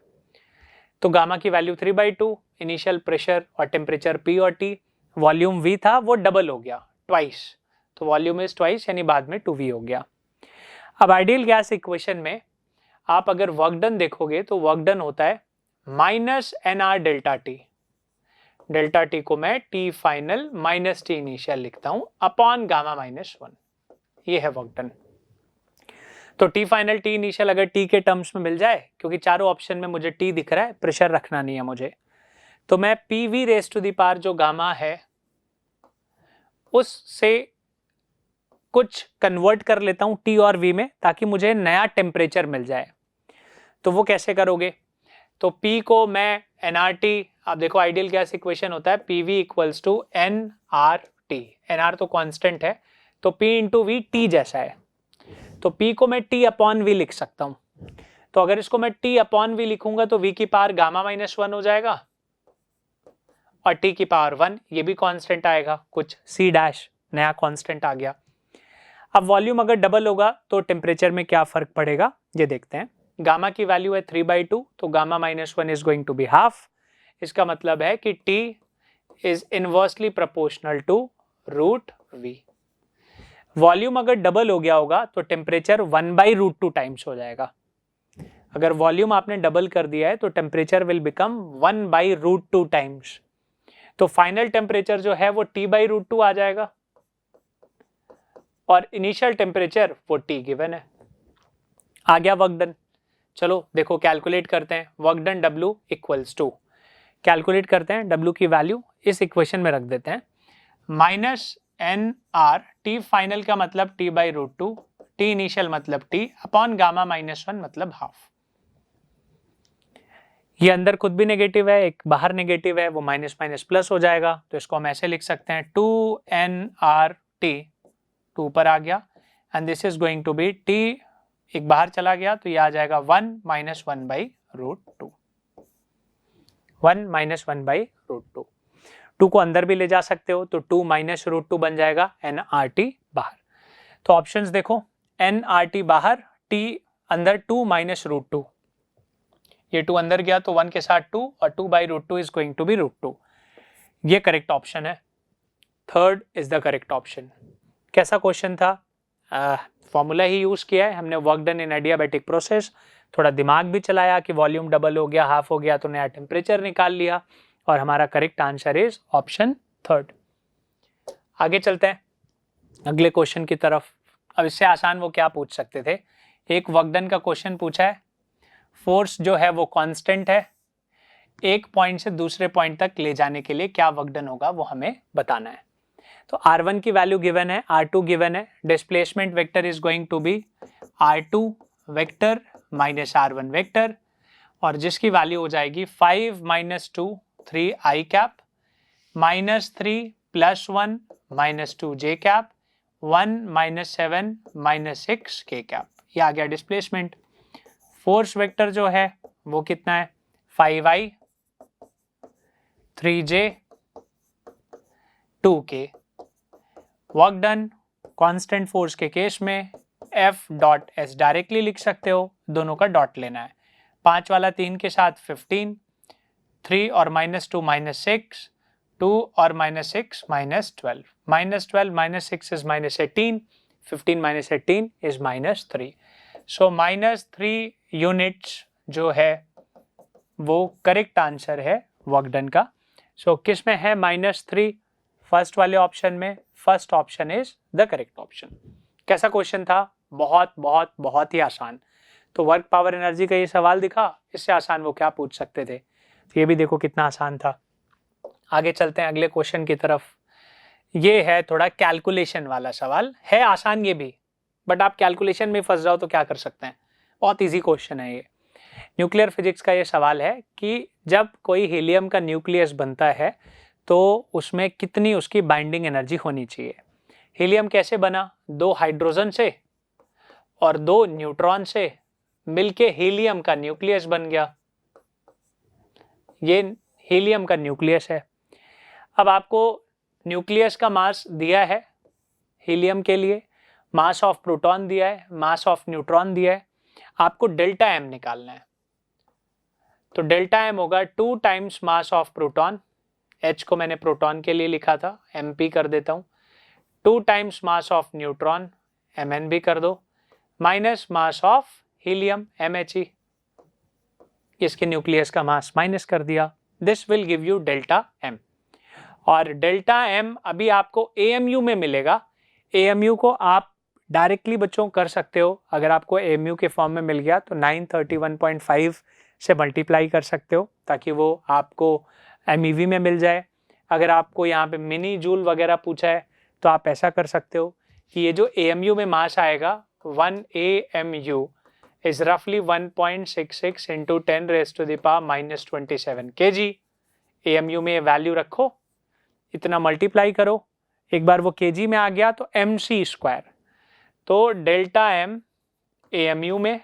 तो गामा की वैल्यू 3/2, इनिशियल प्रेशर और टेम्परेचर P और T, वॉल्यूम V था वो डबल हो गया ट्वाइस, तो वॉल्यूम इज ट्वाइस यानी बाद में 2V हो गया। अब आइडियल गैस इक्वेशन में आप अगर वर्क डन देखोगे तो वर्क डन होता है -nr delta T. Delta T को मैं T final minus T initial लिखता हूं अपॉन गामा -1, ये है वर्क डन। तो T फाइनल T इनिशियल अगर T के टर्म्स में मिल जाए, क्योंकि चारों ऑप्शन में मुझे T दिख रहा है, प्रेशर रखना नहीं है मुझे, तो मैं PV raise to the power जो गामा है उससे कुछ कन्वर्ट कर लेता हूं T और V में, ताकि मुझे नया टेम्परेचर मिल जाए। तो वो कैसे करोगे? तो P को मैं nRT, आप देखो आइडियल गैस इक्वेशन होता है PV equals to nRT, nR तो कांस्टेंट है, तो P इंटू V T जैसा है, तो P को मैं T अपॉन V लिख सकता हूं। तो अगर इसको मैं T अपॉन V लिखूंगा तो V की पावर गामा -1 हो जाएगा, और T की पावर 1, ये भी कांस्टेंट आएगा, कुछ C डैश नया कांस्टेंट आ गया। अब वॉल्यूम अगर डबल होगा तो टेम्परेचर में क्या फर्क पड़ेगा ये देखते हैं। गामा की वैल्यू है 3/2, तो gamma -1 is going to be half. इसका मतलब है कि T is inversely proportional to √V। Volume अगर डबल हो गया होगा तो टेम्परेचर 1/√2 टाइम्स हो जाएगा। अगर वॉल्यूम आपने डबल कर दिया है तो टेम्परेचर विल बिकम 1/√2 टाइम्स, तो फाइनल टेम्परेचर जो है वो T/√2 आ जाएगा, और इनिशियल टेम्परेचर वो T गिवन है। आ गया वर्क डन। चलो देखो कैलकुलेट करते हैं। Work done W equals to, calculate करते हैं W की वैल्यू इस इक्वेशन में रख देते हैं, -nR, T फाइनल का मतलब T/√2, T इनिशियल मतलब T अपॉन गामा -1 मतलब हाफ। ये अंदर खुद भी नेगेटिव है, एक बाहर नेगेटिव है, वो माइनस माइनस प्लस हो जाएगा, तो इसको हम ऐसे लिख सकते हैं 2nRT, 2 पर आ गया, and this is going to be T, एक बाहर चला गया तो ये आ जाएगा 1 - 1/√2, 1 - 1/√2। 2 को अंदर भी ले जा सकते हो, तो 2 - √2 बन जाएगा nRT बाहर। तो ऑप्शंस देखो, nRT बाहर, T अंदर, 2 - √2, ये 2 अंदर गया तो 1 के साथ 2, और 2/√2 इज गोइंग टू बी √2। ये करेक्ट ऑप्शन है, third is the correct option. कैसा क्वेश्चन था? फॉर्मूला ही यूज किया है हमने, work done in adiabatic process, थोड़ा दिमाग भी चलाया कि वॉल्यूम डबल हो गया, हाफ हो गया, तो नया टेम्परेचर निकाल लिया, और हमारा correct answer is option third. आगे चलते हैं अगले क्वेश्चन की तरफ। अब इससे आसान वो क्या पूछ सकते थे? एक वर्क डन का क्वेश्चन पूछा है, फोर्स जो है वो कांस्टेंट है, एक पॉइंट से दूसरे पॉइंट तक ले जाने के लिए क्या वर्क डन होगा वो हमें बताना है। तो R1 की वैल्यू गिवन है, R2 गिवन है, displacement vector is going to be R2 vector minus R1 vector, और जिसकी वैल्यू हो जाएगी 5 - 2 3 I cap, -3 + 1 -2 J cap, 1 - 7 -6 K cap. ये आ गया डिस्प्लेसमेंट। फोर्स वेक्टर जो है वो कितना है? 5I 3J 2K। Work done constant force के केस में F.S डायरेक्टली लिख सकते हो, दोनों का डॉट लेना है। 5 वाला 3 के साथ 15, 3 और -2 -6, 2 और -6 -12, -12 -6 is -18, 15 - 18 is -3, सो -3 यूनिट्स जो है वो करेक्ट आंसर है वर्क डन का। सो किस में है -3? फर्स्ट वाले ऑप्शन में, first option is the correct option. कैसा क्वेश्चन था? बहुत बहुत बहुत ही आसान। तो वर्क पावर एनर्जी का ये सवाल दिखा, इससे आसान वो क्या पूछ सकते थे। तो ये भी देखो कितना आसान था। आगे चलते हैं अगले क्वेश्चन की तरफ। ये है थोड़ा कैलकुलेशन वाला सवाल, है आसान ये भी, बट आप कैलकुलेशन में फंस जाओ तो क्या कर सकते हैं। बहुत इजी क्वेश्चन है ये। न्यूक्लियर फिजिक्स का ये सवाल है कि जब कोई हीलियम का न्यूक्लियस बनता है तो उसमें कितनी उसकी बाइंडिंग एनर्जी होनी चाहिए। हीलियम कैसे बना, 2 हाइड्रोजन से और 2 न्यूट्रॉन से मिलके हीलियम का न्यूक्लियस बन गया। ये हीलियम का न्यूक्लियस है। अब आपको न्यूक्लियस का मास दिया है हीलियम के लिए, मास ऑफ प्रोटॉन दिया है, मास ऑफ न्यूट्रॉन दिया है, आपको डेल्टा एम निकालना है। तो डेल्टा एम होगा 2 times mass of proton, H को मैंने प्रोटॉन के लिए लिखा था, MP कर देता हूँ, 2 times mass of neutron, Mn भी कर दो, minus mass of helium MHE, इसके न्यूक्लियस का मास माइनस कर दिया। This will give you delta M. और डेल्टा एम अभी आपको AMU में मिलेगा। AMU को आप डायरेक्टली बच्चों कर सकते हो, अगर आपको AMU के फॉर्म में मिल गया तो 931.5 से मल्टीप्लाई कर सकते हो ताकि वो आपको MEV में मिल जाए। अगर आपको यहाँ पे मिनी जूल वगैरह पूछा है तो आप ऐसा कर सकते हो कि ये जो AMU में मास आएगा 1 AMU is roughly 1.66 into 10 raised to the power minus 27 kg। AMU में वैल्यू रखो, इतना मल्टीप्लाई करो, एक बार वो kg में आ गया तो mc स्क्वायर, तो डेल्टा एम AMU में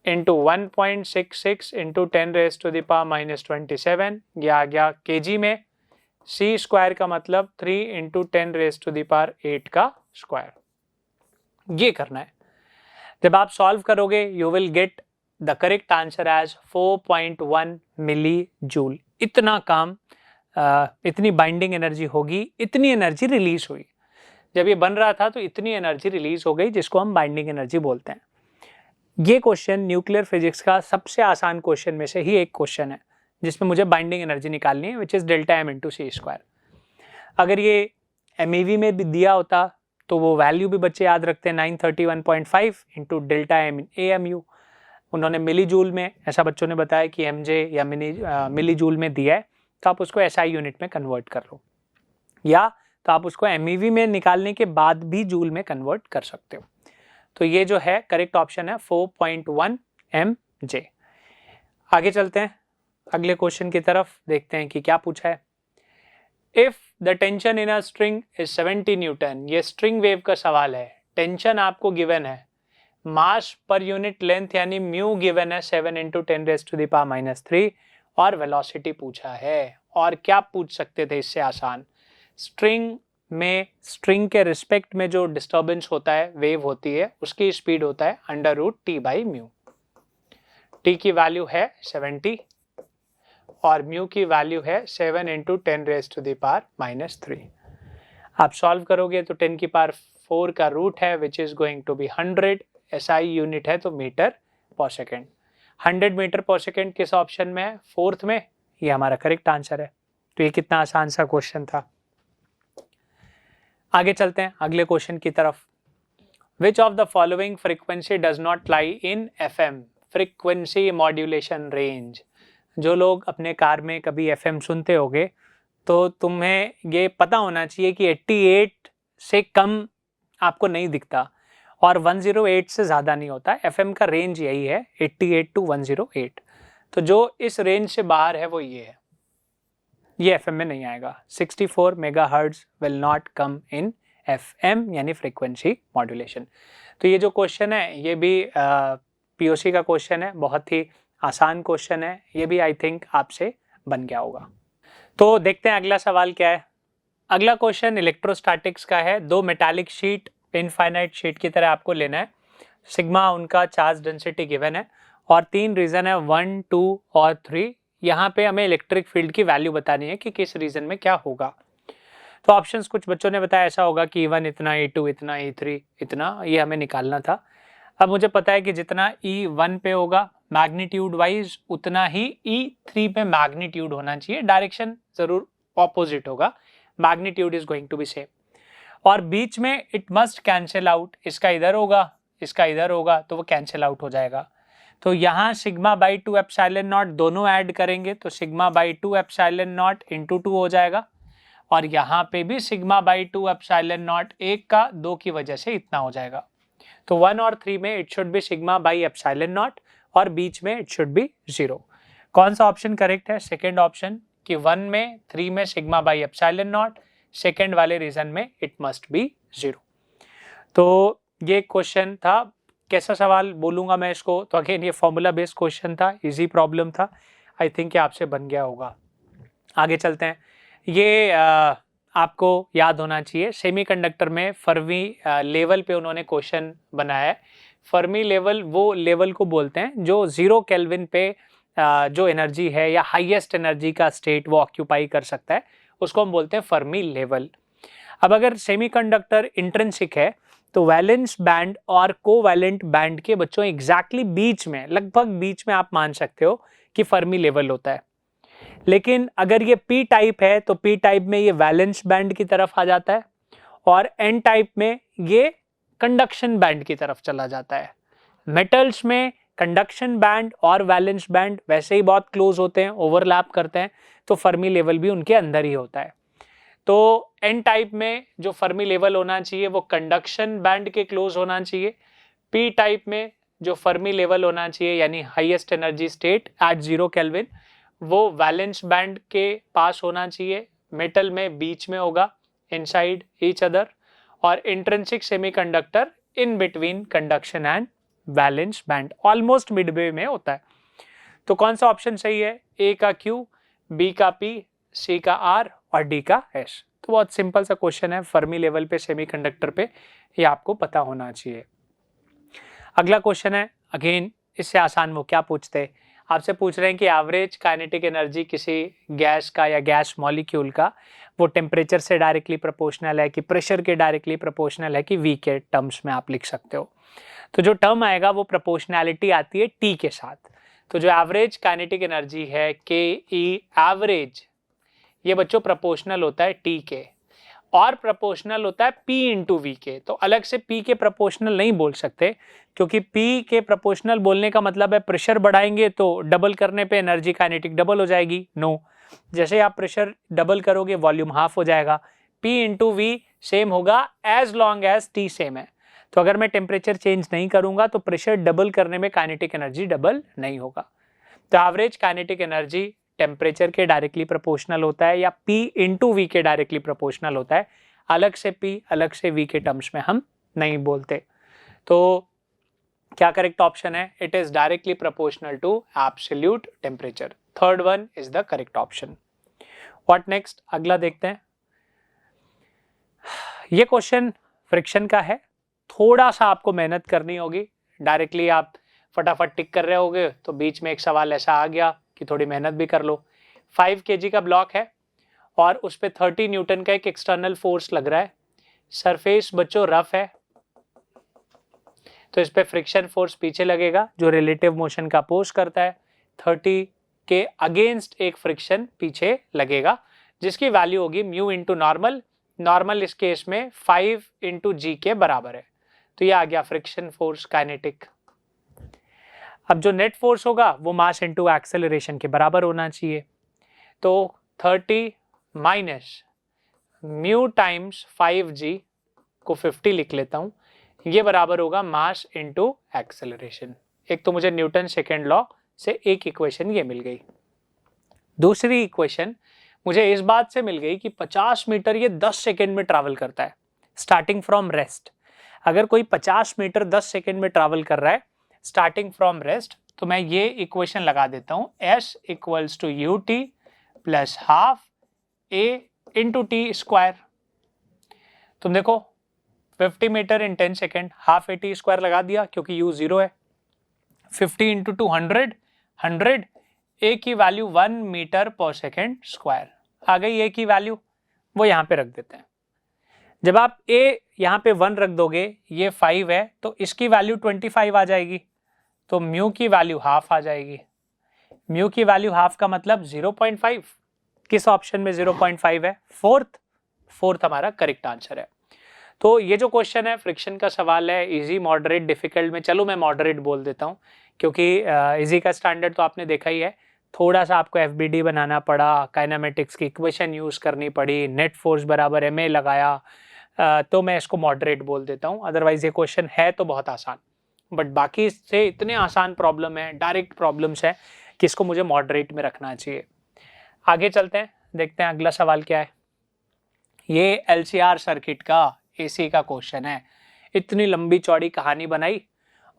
into 1.66 into 10 raise to the power minus 27, ये आ गया kg में। c स्क्वायर का मतलब 3 into 10 raise to the power 8 का स्क्वायर। ये करना है। जब आप सॉल्व करोगे you will get the correct answer as 4.1 millijoule. इतना काम, इतनी बाइंडिंग एनर्जी होगी, इतनी एनर्जी रिलीज हुई। जब ये बन रहा था तो इतनी एनर्जी रिलीज हो गई, जिसको हम बाइंडिंग एनर्जी बोलते हैं। ये क्वेश्चन न्यूक्लियर फिजिक्स का सबसे आसान क्वेश्चन में से ही एक क्वेश्चन है जिसमें मुझे बाइंडिंग एनर्जी निकालनी है, which is delta m into c square. अगर ये MEV में भी दिया होता तो वो वैल्यू भी बच्चे याद रखते हैं, 931.5 इंटू डेल्टा एम इन AMU। उन्होंने मिली जूल में, ऐसा बच्चों ने बताया कि MJ या मिली जूल में दिया है, तो आप उसको SI यूनिट में कन्वर्ट कर लो, या तो आप उसको MEV में निकालने के बाद भी जूल में कन्वर्ट कर सकते हो। तो ये जो है करेक्ट ऑप्शन है 4.1 mJ। आगे चलते हैं अगले क्वेश्चन की तरफ, देखते हैं कि क्या पूछा है। If the tension in a string is 70 newton, ये स्ट्रिंग वेव का सवाल है। टेंशन आपको गिवन है, मास पर यूनिट लेंथ यानी म्यू गिवन है 7 into 10 raise to the power minus 3, और वेलोसिटी पूछा है। और क्या पूछ सकते थे इससे आसान। स्ट्रिंग में, स्ट्रिंग के रिस्पेक्ट में जो डिस्टर्बेंस होता है, वेव होती है, उसकी स्पीड होता है √T बाई म्यू। T की वैल्यू है 70 और म्यू की वैल्यू है 7 into 10 raise to the power minus 3। आप सॉल्व करोगे तो 10 की पावर 4 का रूट है which is going to be 100। SI unit है तो metre per second. 100 metre per second किस ऑप्शन में है, फोर्थ में। ये हमारा करेक्ट आंसर है। तो ये कितना आसान सा क्वेश्चन था। आगे चलते हैं अगले क्वेश्चन की तरफ। Which of the following frequency does not lie in FM, frequency modulation range. जो लोग अपने कार में कभी FM सुनते होगे तो तुम्हें ये पता होना चाहिए कि 88 से कम आपको नहीं दिखता और 108 से ज़्यादा नहीं होता। FM का रेंज यही है 88 टू 108। तो जो इस रेंज से बाहर है वो ये है, ये FM में नहीं आएगा। 64 megahertz will not come in FM यानी फ्रीक्वेंसी मॉड्यूलेशन। तो ये जो क्वेश्चन है ये भी POC का क्वेश्चन है, बहुत ही आसान क्वेश्चन है। ये भी आई थिंक आपसे बन गया होगा। तो देखते हैं अगला सवाल क्या है। अगला क्वेश्चन इलेक्ट्रोस्टैटिक्स का है। 2 मेटालिक शीट इनफाइनाइट शीट की तरह आपको लेना है। सिग्मा उनका चार्ज डेंसिटी गिवन है और 3 रीजन है 1, 2 और 3। यहाँ पे हमें इलेक्ट्रिक फील्ड की वैल्यू बतानी है कि किस रीजन में क्या होगा। तो ऑप्शंस कुछ बच्चों ने बताया ऐसा होगा कि E1 इतना, E2 इतना, E3 इतना, ये हमें निकालना था। अब मुझे पता है कि जितना E1 पे होगा मैग्नीट्यूड वाइज उतना ही E3 पे मैग्नीट्यूड होना चाहिए। डायरेक्शन जरूर ऑपोजिट होगा, magnitude is going to be same. और बीच में इट मस्ट कैंसिल आउट, इसका इधर होगा, इसका इधर होगा, तो वो कैंसिल आउट हो जाएगा। तो यहाँ सिग्मा बाई 2 एप्सिलॉन नॉट दोनों ऐड करेंगे तो sigma by 2 epsilon not into 2 हो जाएगा, और यहाँ पे भी सिग्मा बाई 2 एप्सिलॉन नॉट 1 का 2 की वजह से इतना हो जाएगा। तो 1 और 3 में it should be sigma by epsilon not और बीच में इट शुड बी 0। कौन सा ऑप्शन करेक्ट है? सेकेंड ऑप्शन, कि 1 में 3 में sigma by epsilon not, second वाले रीजन में इट मस्ट बी 0। तो ये क्वेश्चन था। कैसा सवाल बोलूंगा मैं इसको? तो अगेन ये फॉर्मूला बेस्ड क्वेश्चन था, इजी प्रॉब्लम था। आई थिंक ये आपसे बन गया होगा। आगे चलते हैं। ये आपको याद होना चाहिए, सेमीकंडक्टर में फर्मी लेवल पे उन्होंने क्वेश्चन बनाया है। फर्मी लेवल वो लेवल को बोलते हैं जो 0 केल्विन पे जो एनर्जी है या हाईएस्ट एनर्जी का स्टेट वो ऑक्यूपाई कर सकता है, उसको हम बोलते हैं फर्मी लेवल। अब अगर सेमीकंडक्टर इंट्रिंसिक है तो वैलेंस बैंड और कोवैलेंट बैंड के बच्चों एग्जैक्टली बीच में, लगभग बीच में आप मान सकते हो कि फर्मी लेवल होता है। लेकिन अगर ये पी टाइप है तो पी टाइप में ये वैलेंस बैंड की तरफ आ जाता है, और एन टाइप में ये कंडक्शन बैंड की तरफ चला जाता है। मेटल्स में कंडक्शन बैंड और वैलेंस बैंड वैसे ही बहुत क्लोज होते हैं, ओवरलैप करते हैं, तो फर्मी लेवल भी उनके अंदर ही होता है। तो एन टाइप में जो फर्मी लेवल होना चाहिए वो कंडक्शन बैंड के क्लोज होना चाहिए। पी टाइप में जो फर्मी लेवल होना चाहिए यानी highest energy state at 0 kelvin, वो वैलेंस बैंड के पास होना चाहिए। मेटल में बीच में होगा, इनसाइड ईच अदर, और intrinsic semiconductor in between conduction and valence band, almost midway में होता है। तो कौन सा ऑप्शन सही है? ए का क्यू, बी का पी, सी का आर और डी का एस। तो बहुत सिंपल सा क्वेश्चन है, फर्मी लेवल पे सेमीकंडक्टर पे, ये आपको पता होना चाहिए। अगला क्वेश्चन है, अगेन इससे आसान वो क्या पूछते हैं, आपसे पूछ रहे हैं कि एवरेज काइनेटिक एनर्जी किसी गैस का या गैस मॉलिक्यूल का वो टेम्परेचर से डायरेक्टली प्रोपोर्शनल है कि प्रेशर के डायरेक्टली प्रोपोर्शनल है कि वी के टर्म्स में आप लिख सकते हो। तो जो टर्म आएगा वो प्रोपोर्शनैलिटी आती है टी के साथ। तो जो एवरेज काइनेटिक एनर्जी है के ई एवरेज, ये बच्चों प्रोपोर्शनल होता है टी के, और प्रोपोर्शनल होता है P इंटू वी के। तो अलग से P के प्रोपोर्शनल नहीं बोल सकते, क्योंकि P के प्रोपोर्शनल बोलने का मतलब है प्रेशर बढ़ाएंगे तो डबल करने पे एनर्जी काइनेटिक डबल हो जाएगी। नो, जैसे आप प्रेशर डबल करोगे वॉल्यूम हाफ हो जाएगा। P इंटू वी सेम होगा as long as T same है। तो अगर मैं टेम्परेचर चेंज नहीं करूंगा तो प्रेशर डबल करने में काइनेटिक एनर्जी डबल नहीं होगा। तो एवरेज काइनेटिक एनर्जी टेम्परेचर के डायरेक्टली प्रोपोर्शनल होता है या P इंटू वी के डायरेक्टली प्रोपोर्शनल होता है। अलग से P अलग से V के टर्म्स में हम नहीं बोलते। तो क्या करेक्ट ऑप्शन है? It is directly proportional to absolute temperature. Third one is the correct option. What next? अगला देखते हैं। ये क्वेश्चन फ्रिक्शन का है, थोड़ा सा आपको मेहनत करनी होगी। डायरेक्टली आप फटाफट टिक कर रहे होगे तो बीच में एक सवाल ऐसा आ गया कि थोड़ी मेहनत भी कर लो। 5 kg का ब्लॉक है और उस पर 30 न्यूटन का एक एक्सटर्नल फोर्स लग रहा है। सरफेस बच्चों रफ है, तो इस पे फ्रिक्शन फोर्स पीछे लगेगा जो रिलेटिव मोशन का अपोज करता है। 30 के अगेंस्ट एक फ्रिक्शन पीछे लगेगा जिसकी वैल्यू होगी म्यू इंटू नॉर्मल। नॉर्मल इस केस में 5 इंटू जी के बराबर है। तो ये आ गया फ्रिक्शन फोर्स काइनेटिक। अब जो नेट फोर्स होगा वो मास इंटू एक्सेलरेशन के बराबर होना चाहिए। तो 30 माइनस म्यू टाइम्स 5g को 50 लिख लेता हूं, ये बराबर होगा मास इंटू एक्सेलरेशन। एक तो मुझे न्यूटन सेकेंड लॉ से एक इक्वेशन ये मिल गई। दूसरी इक्वेशन मुझे इस बात से मिल गई कि 50 मीटर ये 10 सेकेंड में ट्रैवल करता है स्टार्टिंग फ्रॉम रेस्ट। अगर कोई 50 मीटर 10 सेकेंड में ट्रैवल कर रहा है स्टार्टिंग फ्रॉम रेस्ट, तो मैं ये इक्वेशन लगा देता हूं, S equals to u t plus half a into t square. तुम देखो 50 metre in 10 second, half a t square लगा दिया क्योंकि u 0 है। 50 इंटू 200, 100, ए की value 1 metre per second square आ गई। ए की वैल्यू वो यहाँ पे रख देते हैं। जब आप ए यहाँ पे 1 रख दोगे, ये 5 है तो इसकी वैल्यू 25 आ जाएगी, तो म्यू की वैल्यू हाफ आ जाएगी। म्यू की वैल्यू हाफ का मतलब 0.5। किस ऑप्शन में 0.5 है? फोर्थ हमारा करेक्ट आंसर है। तो ये जो क्वेश्चन है फ्रिक्शन का सवाल है, इजी मॉडरेट डिफिकल्ट में, चलो मैं मॉडरेट बोल देता हूँ क्योंकि इजी का स्टैंडर्ड तो आपने देखा ही है। थोड़ा सा आपको एफबीडी बनाना पड़ा, काइनेमेटिक्स की इक्वेशन यूज करनी पड़ी, नेट फोर्स बराबर एमए लगाया, तो मैं इसको मॉडरेट बोल देता हूँ। अदरवाइज ये क्वेश्चन है तो बहुत आसान, बट बाकी से इतने आसान प्रॉब्लम है, डायरेक्ट प्रॉब्लम्स है कि इसको मुझे मॉडरेट में रखना चाहिए। आगे चलते हैं, देखते हैं अगला सवाल क्या है। ये एलसीआर सर्किट का एसी का क्वेश्चन है। इतनी लंबी चौड़ी कहानी बनाई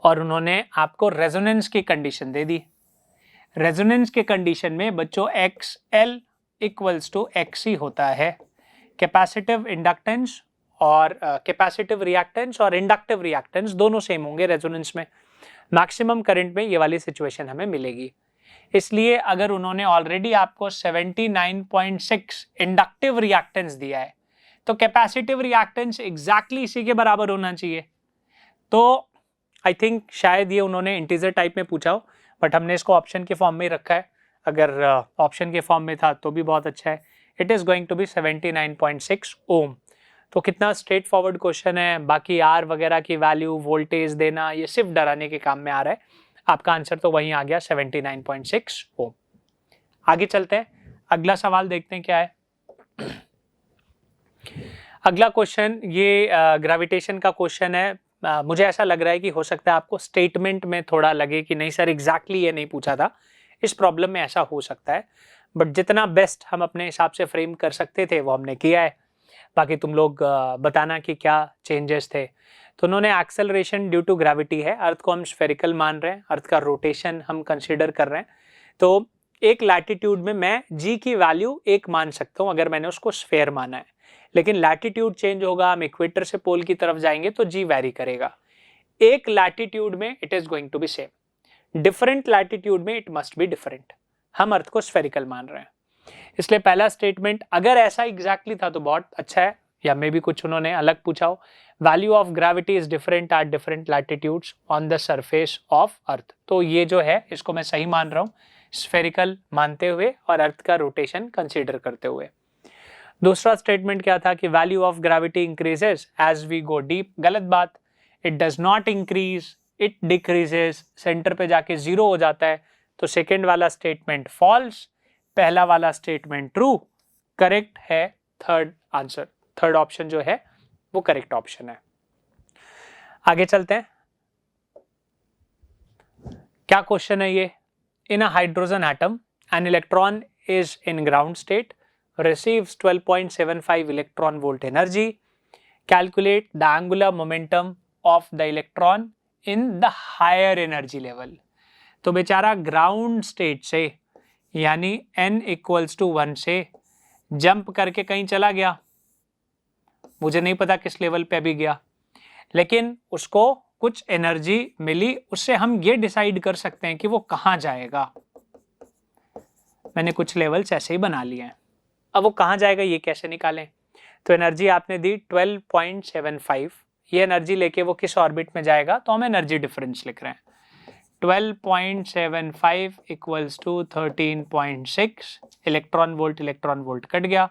और उन्होंने आपको रेजोनेंस की कंडीशन दे दी। रेजोनेंस के कंडीशन में बच्चों X L equals to X ही होता है। कैपेसिटिव इंडक्टेंस और कैपेसिटिव रिएक्टेंस और इंडक्टिव रिएक्टेंस दोनों सेम होंगे रेजोनेंस में। मैक्सिमम करंट में ये वाली सिचुएशन हमें मिलेगी। इसलिए अगर उन्होंने ऑलरेडी आपको 79.6 इंडक्टिव रिएक्टेंस दिया है तो कैपेसिटिव रिएक्टेंस एग्जैक्टली इसी के बराबर होना चाहिए। तो आई थिंक शायद ये उन्होंने इंटीजर टाइप में पूछा हो, बट हमने इसको ऑप्शन के फॉर्म में ही रखा है। अगर ऑप्शन के फॉर्म में था तो भी बहुत अच्छा है। It is going to be 79.6 ohm. तो कितना स्ट्रेट फॉरवर्ड क्वेश्चन है। बाकी आर वगैरह की वैल्यू, वोल्टेज देना, ये सिर्फ डराने के काम में आ रहा है। आपका आंसर तो वहीं आ गया 79.6 ओम। आगे चलते हैं, अगला सवाल देखते हैं क्या है। अगला क्वेश्चन ये ग्रेविटेशन का क्वेश्चन है। मुझे ऐसा लग रहा है कि हो सकता है आपको स्टेटमेंट में थोड़ा लगे कि नहीं सर एग्जैक्टली ये नहीं पूछा था। इस प्रॉब्लम में ऐसा हो सकता है, बट जितना बेस्ट हम अपने हिसाब से फ्रेम कर सकते थे वो हमने किया है। बाकी तुम लोग बताना कि क्या चेंजेस थे। तो उन्होंने एक्सेलरेशन ड्यू टू ग्रेविटी है, अर्थ को हम स्फेरिकल मान रहे हैं, अर्थ का रोटेशन हम कंसीडर कर रहे हैं। तो एक लैटिट्यूड में मैं जी की वैल्यू 1 मान सकता हूँ अगर मैंने उसको स्फेयर माना है, लेकिन लैटिट्यूड चेंज होगा, हम इक्वेटर से पोल की तरफ जाएंगे तो जी वैरी करेगा। एक लैटिट्यूड में it is going to be same, different latitude में इट मस्ट बी डिफरेंट। हम अर्थ को स्फेरिकल मान रहे हैं, इसलिए पहला स्टेटमेंट अगर ऐसा एग्जैक्टली था तो बहुत अच्छा है, या मे भी कुछ उन्होंने अलग पूछा हो। Value of gravity is different at different latitudes on the surface of earth. तो ये जो है इसको मैं सही मान रहा हूँ, स्फेरिकल मानते हुए और अर्थ का रोटेशन कंसीडर करते हुए। दूसरा स्टेटमेंट क्या था कि value of gravity increases as we go deep. गलत बात, it does not increase, it decreases, centre पे जाके 0 हो जाता है। तो सेकेंड वाला स्टेटमेंट फॉल्स, पहला वाला स्टेटमेंट ट्रू। करेक्ट है थर्ड आंसर, थर्ड ऑप्शन जो है वो करेक्ट ऑप्शन है। आगे चलते हैं, क्या क्वेश्चन है ये। In a hydrogen atom an electron is in ground state, receives 12.75 electron volt energy. Calculate the angular momentum of the electron in the higher energy level. तो बेचारा ग्राउंड स्टेट से यानी n इक्वल्स टू 1 से जंप करके कहीं चला गया, मुझे नहीं पता किस लेवल पे अभी गया, लेकिन उसको कुछ एनर्जी मिली। उससे हम ये डिसाइड कर सकते हैं कि वो कहाँ जाएगा। मैंने कुछ लेवल्स ऐसे ही बना लिए हैं, अब वो कहाँ जाएगा ये कैसे निकालें। तो एनर्जी आपने दी 12.75, ये एनर्जी लेके वो किस ऑर्बिट में जाएगा, तो हम एनर्जी डिफरेंस लिख रहे हैं। 12.75 equals to 13.6, electron volt cut गया,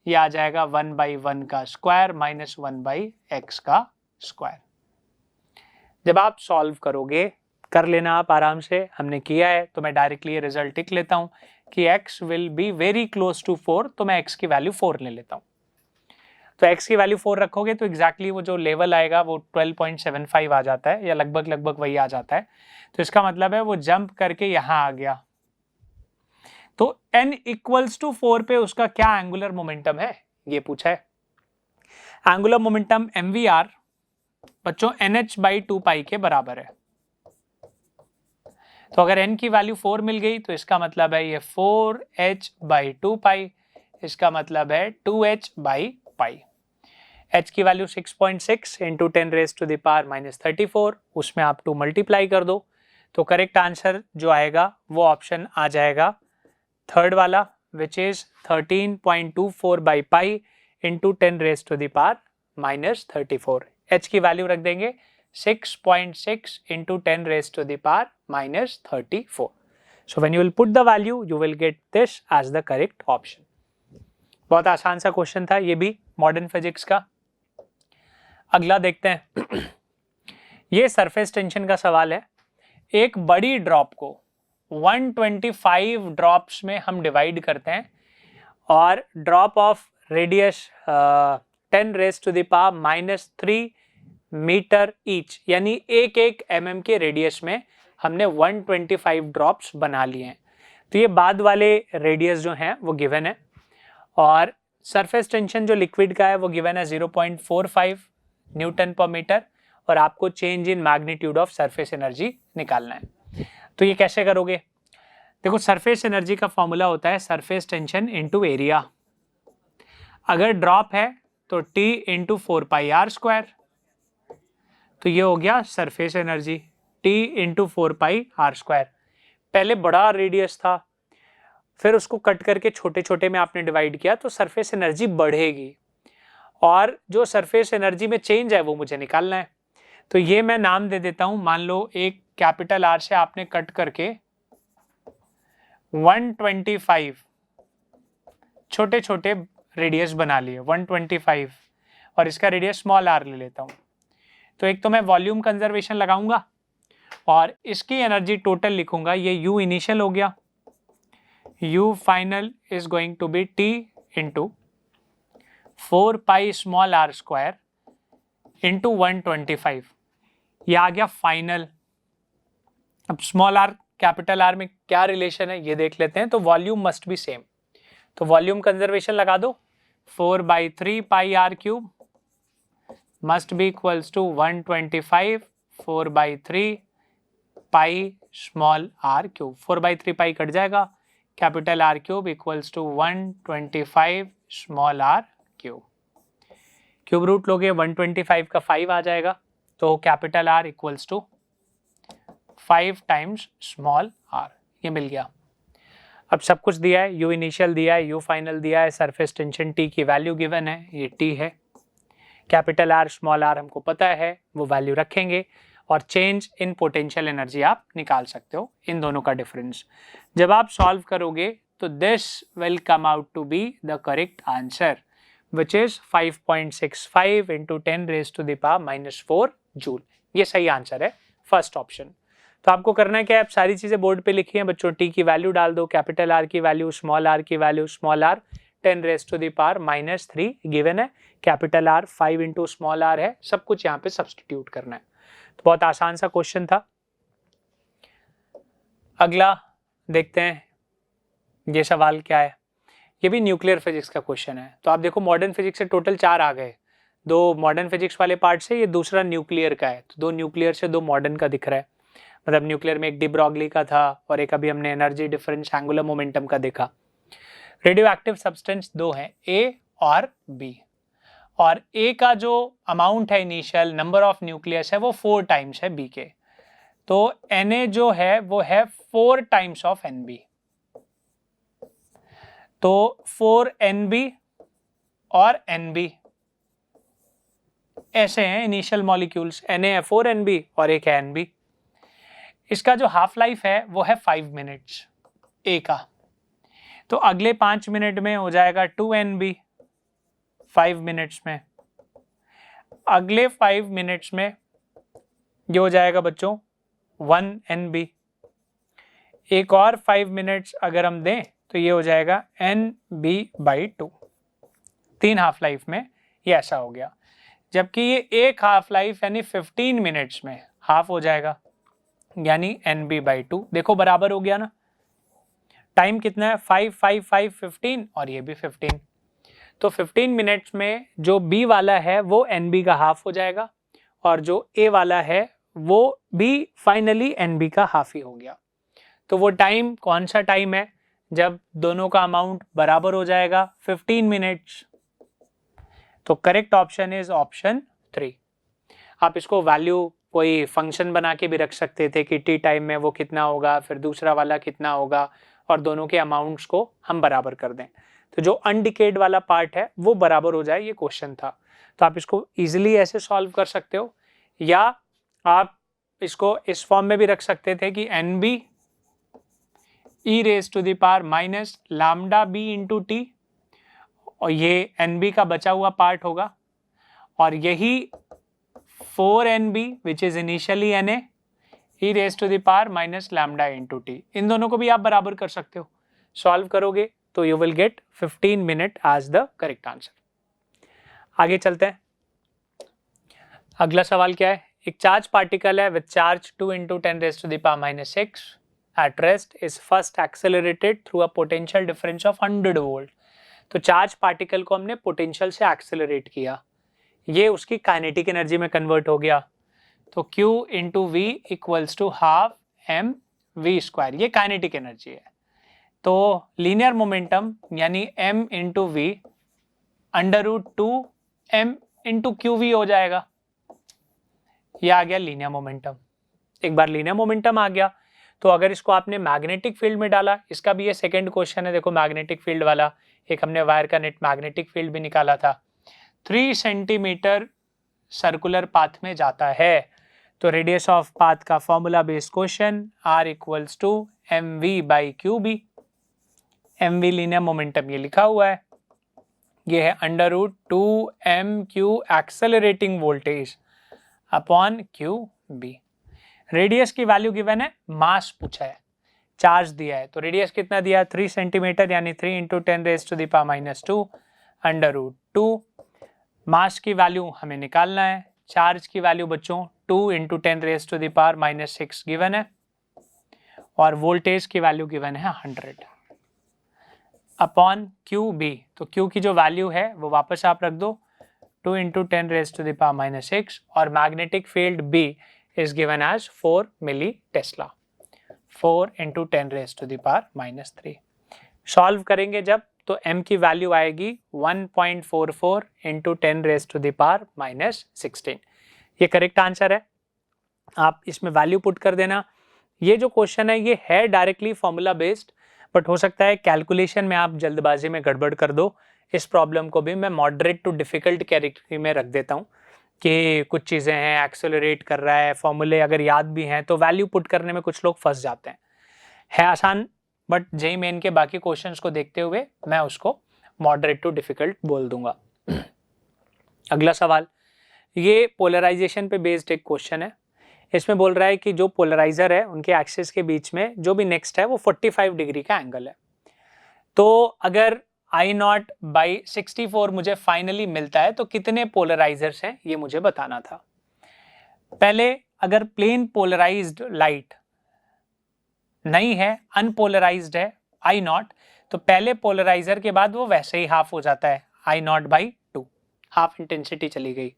ये आ जाएगा 1/1 का स्क्वायर माइनस 1/x का स्क्वायर। जब आप सॉल्व करोगे, कर लेना आप आराम से, हमने किया है तो मैं डायरेक्टली ये रिजल्ट लिख लेता हूँ कि x will be very close to 4, तो मैं x की वैल्यू 4 ले लेता हूँ। तो x की वैल्यू 4 रखोगे तो एग्जैक्टली वो जो लेवल आएगा वो 12.75 आ जाता है, या लगभग वही आ जाता है। तो इसका मतलब है वो जंप करके यहाँ आ गया। तो n इक्वल्स टू 4 पे उसका क्या एंगुलर मोमेंटम है ये पूछा है। एंगुलर मोमेंटम mvr बच्चों nh/2π के बराबर है। तो अगर n की वैल्यू 4 मिल गई तो इसका मतलब है ये 4h/2π, इसका मतलब है 2h/π। h की वैल्यू 6.6 इंटू 10⁻⁻34, उसमें आप 2 मल्टीप्लाई कर दो, तो करेक्ट आंसर जो आएगा वो ऑप्शन आ जाएगा थर्ड वाला, विच इज 13.24/π इंटू 10⁻⁻34। h की वैल्यू रख देंगे 6.6 into 10⁻⁻34. So when you will put the value, you will get this as the correct option. बहुत आसान सा क्वेश्चन था ये भी मॉडर्न फिजिक्स का। अगला देखते हैं ये सरफेस टेंशन का सवाल है। एक बड़ी ड्रॉप को 125 ड्रॉप्स में हम डिवाइड करते हैं और drop of radius 10 raise to the power -3 metre each, यानी एक एक mm के रेडियस में हमने 125 ड्रॉप्स बना लिए हैं। तो ये बाद वाले रेडियस जो हैं वो गिवन है और सरफेस टेंशन जो लिक्विड का है वो गिवन है 0.45 न्यूटन पर मीटर और आपको change in magnitude of surface energy निकालना है। तो ये कैसे करोगे? देखो, सरफेस एनर्जी का फॉर्मूला होता है सरफेस टेंशन इंटू एरिया। अगर ड्रॉप है तो T इंटू 4πr², तो ये हो गया surface energy T into 4πr²। पहले बड़ा रेडियस था, फिर उसको कट करके छोटे छोटे में आपने डिवाइड किया तो सरफेस एनर्जी बढ़ेगी और जो सरफेस एनर्जी में चेंज है वो मुझे निकालना है। तो ये मैं नाम दे देता हूं। मान लो एक कैपिटल R से आपने कट करके 125 छोटे छोटे रेडियस बना लिए, 125, और इसका रेडियस स्मॉल r ले लेता हूं। तो एक तो मैं वॉल्यूम कंजर्वेशन लगाऊंगा और इसकी एनर्जी टोटल लिखूंगा। ये U इनिशियल हो गया, U final is going to be T into 4π small r² into 125। ये आ गया फाइनल। अब स्मॉल r कैपिटल R में क्या रिलेशन है ये देख लेते हैं। तो वॉल्यूम मस्ट बी सेम, तो वॉल्यूम कंजर्वेशन लगा दो। 4/3πr³ must be equals to 125 4/3π small r³ 4/3π cut जाएगा, capital R³ equals to 125 small r³। Cube root लोगे 125 का 5 आ जाएगा, तो capital R equals to 5 times small r। ये मिल गया। अब सब कुछ दिया है, U इनिशियल दिया है, U फाइनल दिया है, सरफेस टेंशन T की वैल्यू गिवन है, ये T है। कैपिटल R स्मॉल r हमको पता है, वो वैल्यू रखेंगे और चेंज इन पोटेंशियल एनर्जी आप निकाल सकते हो, इन दोनों का डिफरेंस। जब आप सॉल्व करोगे तो this will come out to be the correct answer which is 5.65 into 10 raise to the power -4 joule. ये सही आंसर है, फर्स्ट ऑप्शन। तो आपको करना है क्या है, आप सारी चीजें बोर्ड पे लिखी हैं बच्चों। T की वैल्यू डाल दो, कैपिटल R की वैल्यू, स्मॉल r की value, small r 10 raise to the power -3 given है, capital R 5 into small r है, सब कुछ यहाँ पे सब्सटीट्यूट करना है। तो बहुत आसान सा क्वेश्चन था। अगला देखते हैं ये सवाल क्या है। ये भी न्यूक्लियर फिजिक्स का क्वेश्चन है। तो आप देखो, मॉडर्न फिजिक्स से टोटल 4 आ गए, 2 मॉडर्न फिजिक्स वाले पार्ट से, ये दूसरा न्यूक्लियर का है। तो 2 न्यूक्लियर से 2 मॉडर्न का दिख रहा है। मतलब न्यूक्लियर में एक डी ब्रॉगली का था और एक अभी हमने एनर्जी डिफरेंस एंगुलर मोमेंटम का देखा। रेडियो एक्टिव सब्सटेंस 2 है, A और B, और A का जो अमाउंट है इनिशियल नंबर ऑफ न्यूक्लियस है वो 4 टाइम्स है B के। तो Na जो है वो है 4 टाइम्स ऑफ Nb। तो 4 Nb और Nb ऐसे हैं इनिशियल मॉलिक्यूल्स। Na है 4 Nb और एक है Nb। इसका जो हाफ लाइफ है वो है 5 मिनट्स A का। तो अगले 5 मिनट में हो जाएगा 2 Nb 5 मिनट्स में। अगले 5 मिनट्स में ये हो जाएगा बच्चों 1 Nb। एक और 5 मिनट्स अगर हम दें तो ये हो जाएगा Nb/2। 3 हाफ लाइफ में ये ऐसा हो गया। जबकि ये एक हाफ लाइफ यानी 15 मिनट्स में हाफ हो जाएगा, यानी Nb/2। देखो बराबर हो गया ना। टाइम कितना है, 5 5 5 15 और ये भी 15। तो 15 मिनट्स में जो B वाला है वो Nb का हाफ हो जाएगा और जो A वाला है वो भी फाइनली Nb का हाफ ही हो गया। तो वो टाइम कौन सा टाइम है, जब दोनों का अमाउंट बराबर हो जाएगा, 15 मिनट्स। तो करेक्ट ऑप्शन इज ऑप्शन 3। आप इसको वैल्यू कोई फंक्शन बना के भी रख सकते थे कि T टाइम में वो कितना होगा, फिर दूसरा वाला कितना होगा, और दोनों के अमाउंट्स को हम बराबर कर दें तो जो अनडिकेड वाला पार्ट है वो बराबर हो जाए। ये क्वेश्चन था। तो आप इसको इजीली ऐसे सॉल्व कर सकते हो, या आप इसको इस फॉर्म में भी रख सकते थे कि Nb e raise to the power minus lambda b into t, और ये Nb का बचा हुआ पार्ट होगा और यही 4nb which is initially Na e raise to the power minus lambda into T. इन दोनों को भी आप बराबर कर सकते हो, सॉल्व करोगे तो you will get 15 minute as the correct answer. आगे चलते हैं, अगला सवाल क्या है। एक चार्ज पार्टिकल है with charge 2 into 10 raised to the power minus 6 at rest is first accelerated through a potential difference of 100 volt। तो चार्ज पार्टिकल को हमने पोटेंशियल से एक्सेलरेट किया, ये उसकी काइनेटिक एनर्जी में कन्वर्ट हो गया, तो Q into v equals to half m v square, ये काइनेटिक एनर्जी है। तो लीनियर मोमेंटम यानी m into v under root 2m into q v हो जाएगा, ये आ गया लीनियर मोमेंटम। एक बार लीनियर मोमेंटम आ गया तो अगर इसको आपने मैग्नेटिक फील्ड में डाला, इसका भी ये सेकंड क्वेश्चन है, देखो मैग्नेटिक फील्ड वाला, एक हमने वायर का नेट मैग्नेटिक फील्ड भी निकाला था, 3 सेंटीमीटर सर्कुलर पाथ में जाता है, तो रेडियस ऑफ पाथ का formula based question r equals to m v by q B. M v linear momentum ये लिखा हुआ है, ये है under root 2m/q accelerating voltage upon q B. Radius की वैल्यू गिवन है, मास पूछा है, चार्ज दिया है, तो रेडियस कितना दिया है 3 सेंटीमीटर यानी 3 into 10 raise to the power minus 2 under root 2। Mass की वैल्यू हमें निकालना है, चार्ज की वैल्यू बच्चों 2 into 10 raise to the power minus 6 given है, और वोल्टेज की वैल्यू गिवन है 100 अपॉन क्यू बी। तो क्यू की जो वैल्यू है वो वापस आप रख दो, 2 into 10 raise to the power minus 6, और magnetic field B is given as 4 milli Tesla, 4 into 10 raised to the power minus 3। Solve करेंगे जब, तो m की वैल्यू आएगी 1.44 into 10 raised to the power minus 16। ये करेक्ट आंसर है, आप इसमें वैल्यू पुट कर देना। ये जो क्वेश्चन है ये है डायरेक्टली फॉर्मूला बेस्ड, बट हो सकता है कैलकुलेशन में आप जल्दबाजी में गड़बड़ कर दो। इस प्रॉब्लम को भी मैं मॉडरेट टू डिफिकल्ट कैटेगरी में रख देता हूँ कि कुछ चीज़ें हैं एक्सेलरेट कर रहा है, फॉर्मूले अगर याद भी हैं तो वैल्यू पुट करने में कुछ लोग फंस जाते हैं। है आसान, बट जेईई मेन के बाकी क्वेश्चंस को देखते हुए मैं उसको मॉडरेट टू डिफिकल्ट बोल दूंगा। अगला सवाल, ये पोलराइजेशन पे बेस्ड एक क्वेश्चन है। इसमें बोल रहा है कि जो पोलराइजर है उनके एक्सिस के बीच में जो भी नेक्स्ट है वो 45 डिग्री का एंगल है। तो अगर I0 बाई 64 मुझे फाइनली मिलता है तो कितने पोलराइजर्स हैं ये मुझे बताना था। पहले अगर प्लेन पोलराइज्ड लाइट नहीं है, अनपोलराइज्ड है I0, तो पहले पोलराइजर के बाद वो वैसे ही हाफ हो जाता है, I0 बाई 2, हाफ इंटेंसिटी चली गई।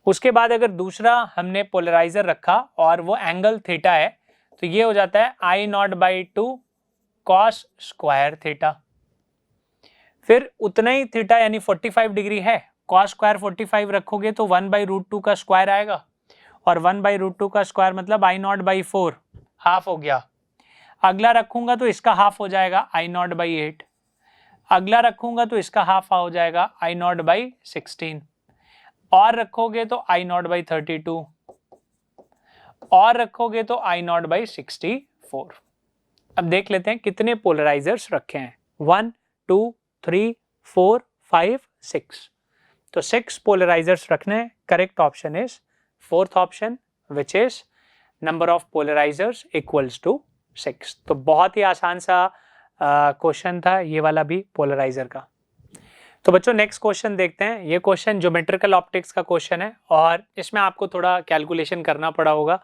उसके बाद अगर दूसरा हमने पोलराइजर रखा और वो एंगल थीटा है, तो ये हो जाता है I0 by 2 cos square theta. फिर उतना ही थीटा यानी 45 डिग्री है, कॉस स्क्वायर 45 रखोगे तो 1 बाई रूट 2 का स्क्वायर आएगा, और 1 बाई रूट 2 का स्क्वायर मतलब I0 बाई 4, हाफ हो गया। अगला रखूंगा तो इसका हाफ हो जाएगा I0 बाई 8, अगला रखूंगा तो इसका हाफ हो जाएगा I0 बाई 16, और रखोगे तो I0 बाई 32, और रखोगे तो I0 बाई 64। अब देख लेते हैं कितने पोलराइजर्स रखे हैं, 1 2 3 4 5 6, तो 6 पोलराइजर्स रखने हैं। Correct option is fourth option which is number of polarisers equals to 6। तो बहुत ही आसान सा क्वेश्चन था ये वाला भी पोलराइजर का। तो बच्चों नेक्स्ट क्वेश्चन देखते हैं। ये क्वेश्चन ज्योमेट्रिकल ऑप्टिक्स का क्वेश्चन है और इसमें आपको थोड़ा कैलकुलेशन करना पड़ा होगा,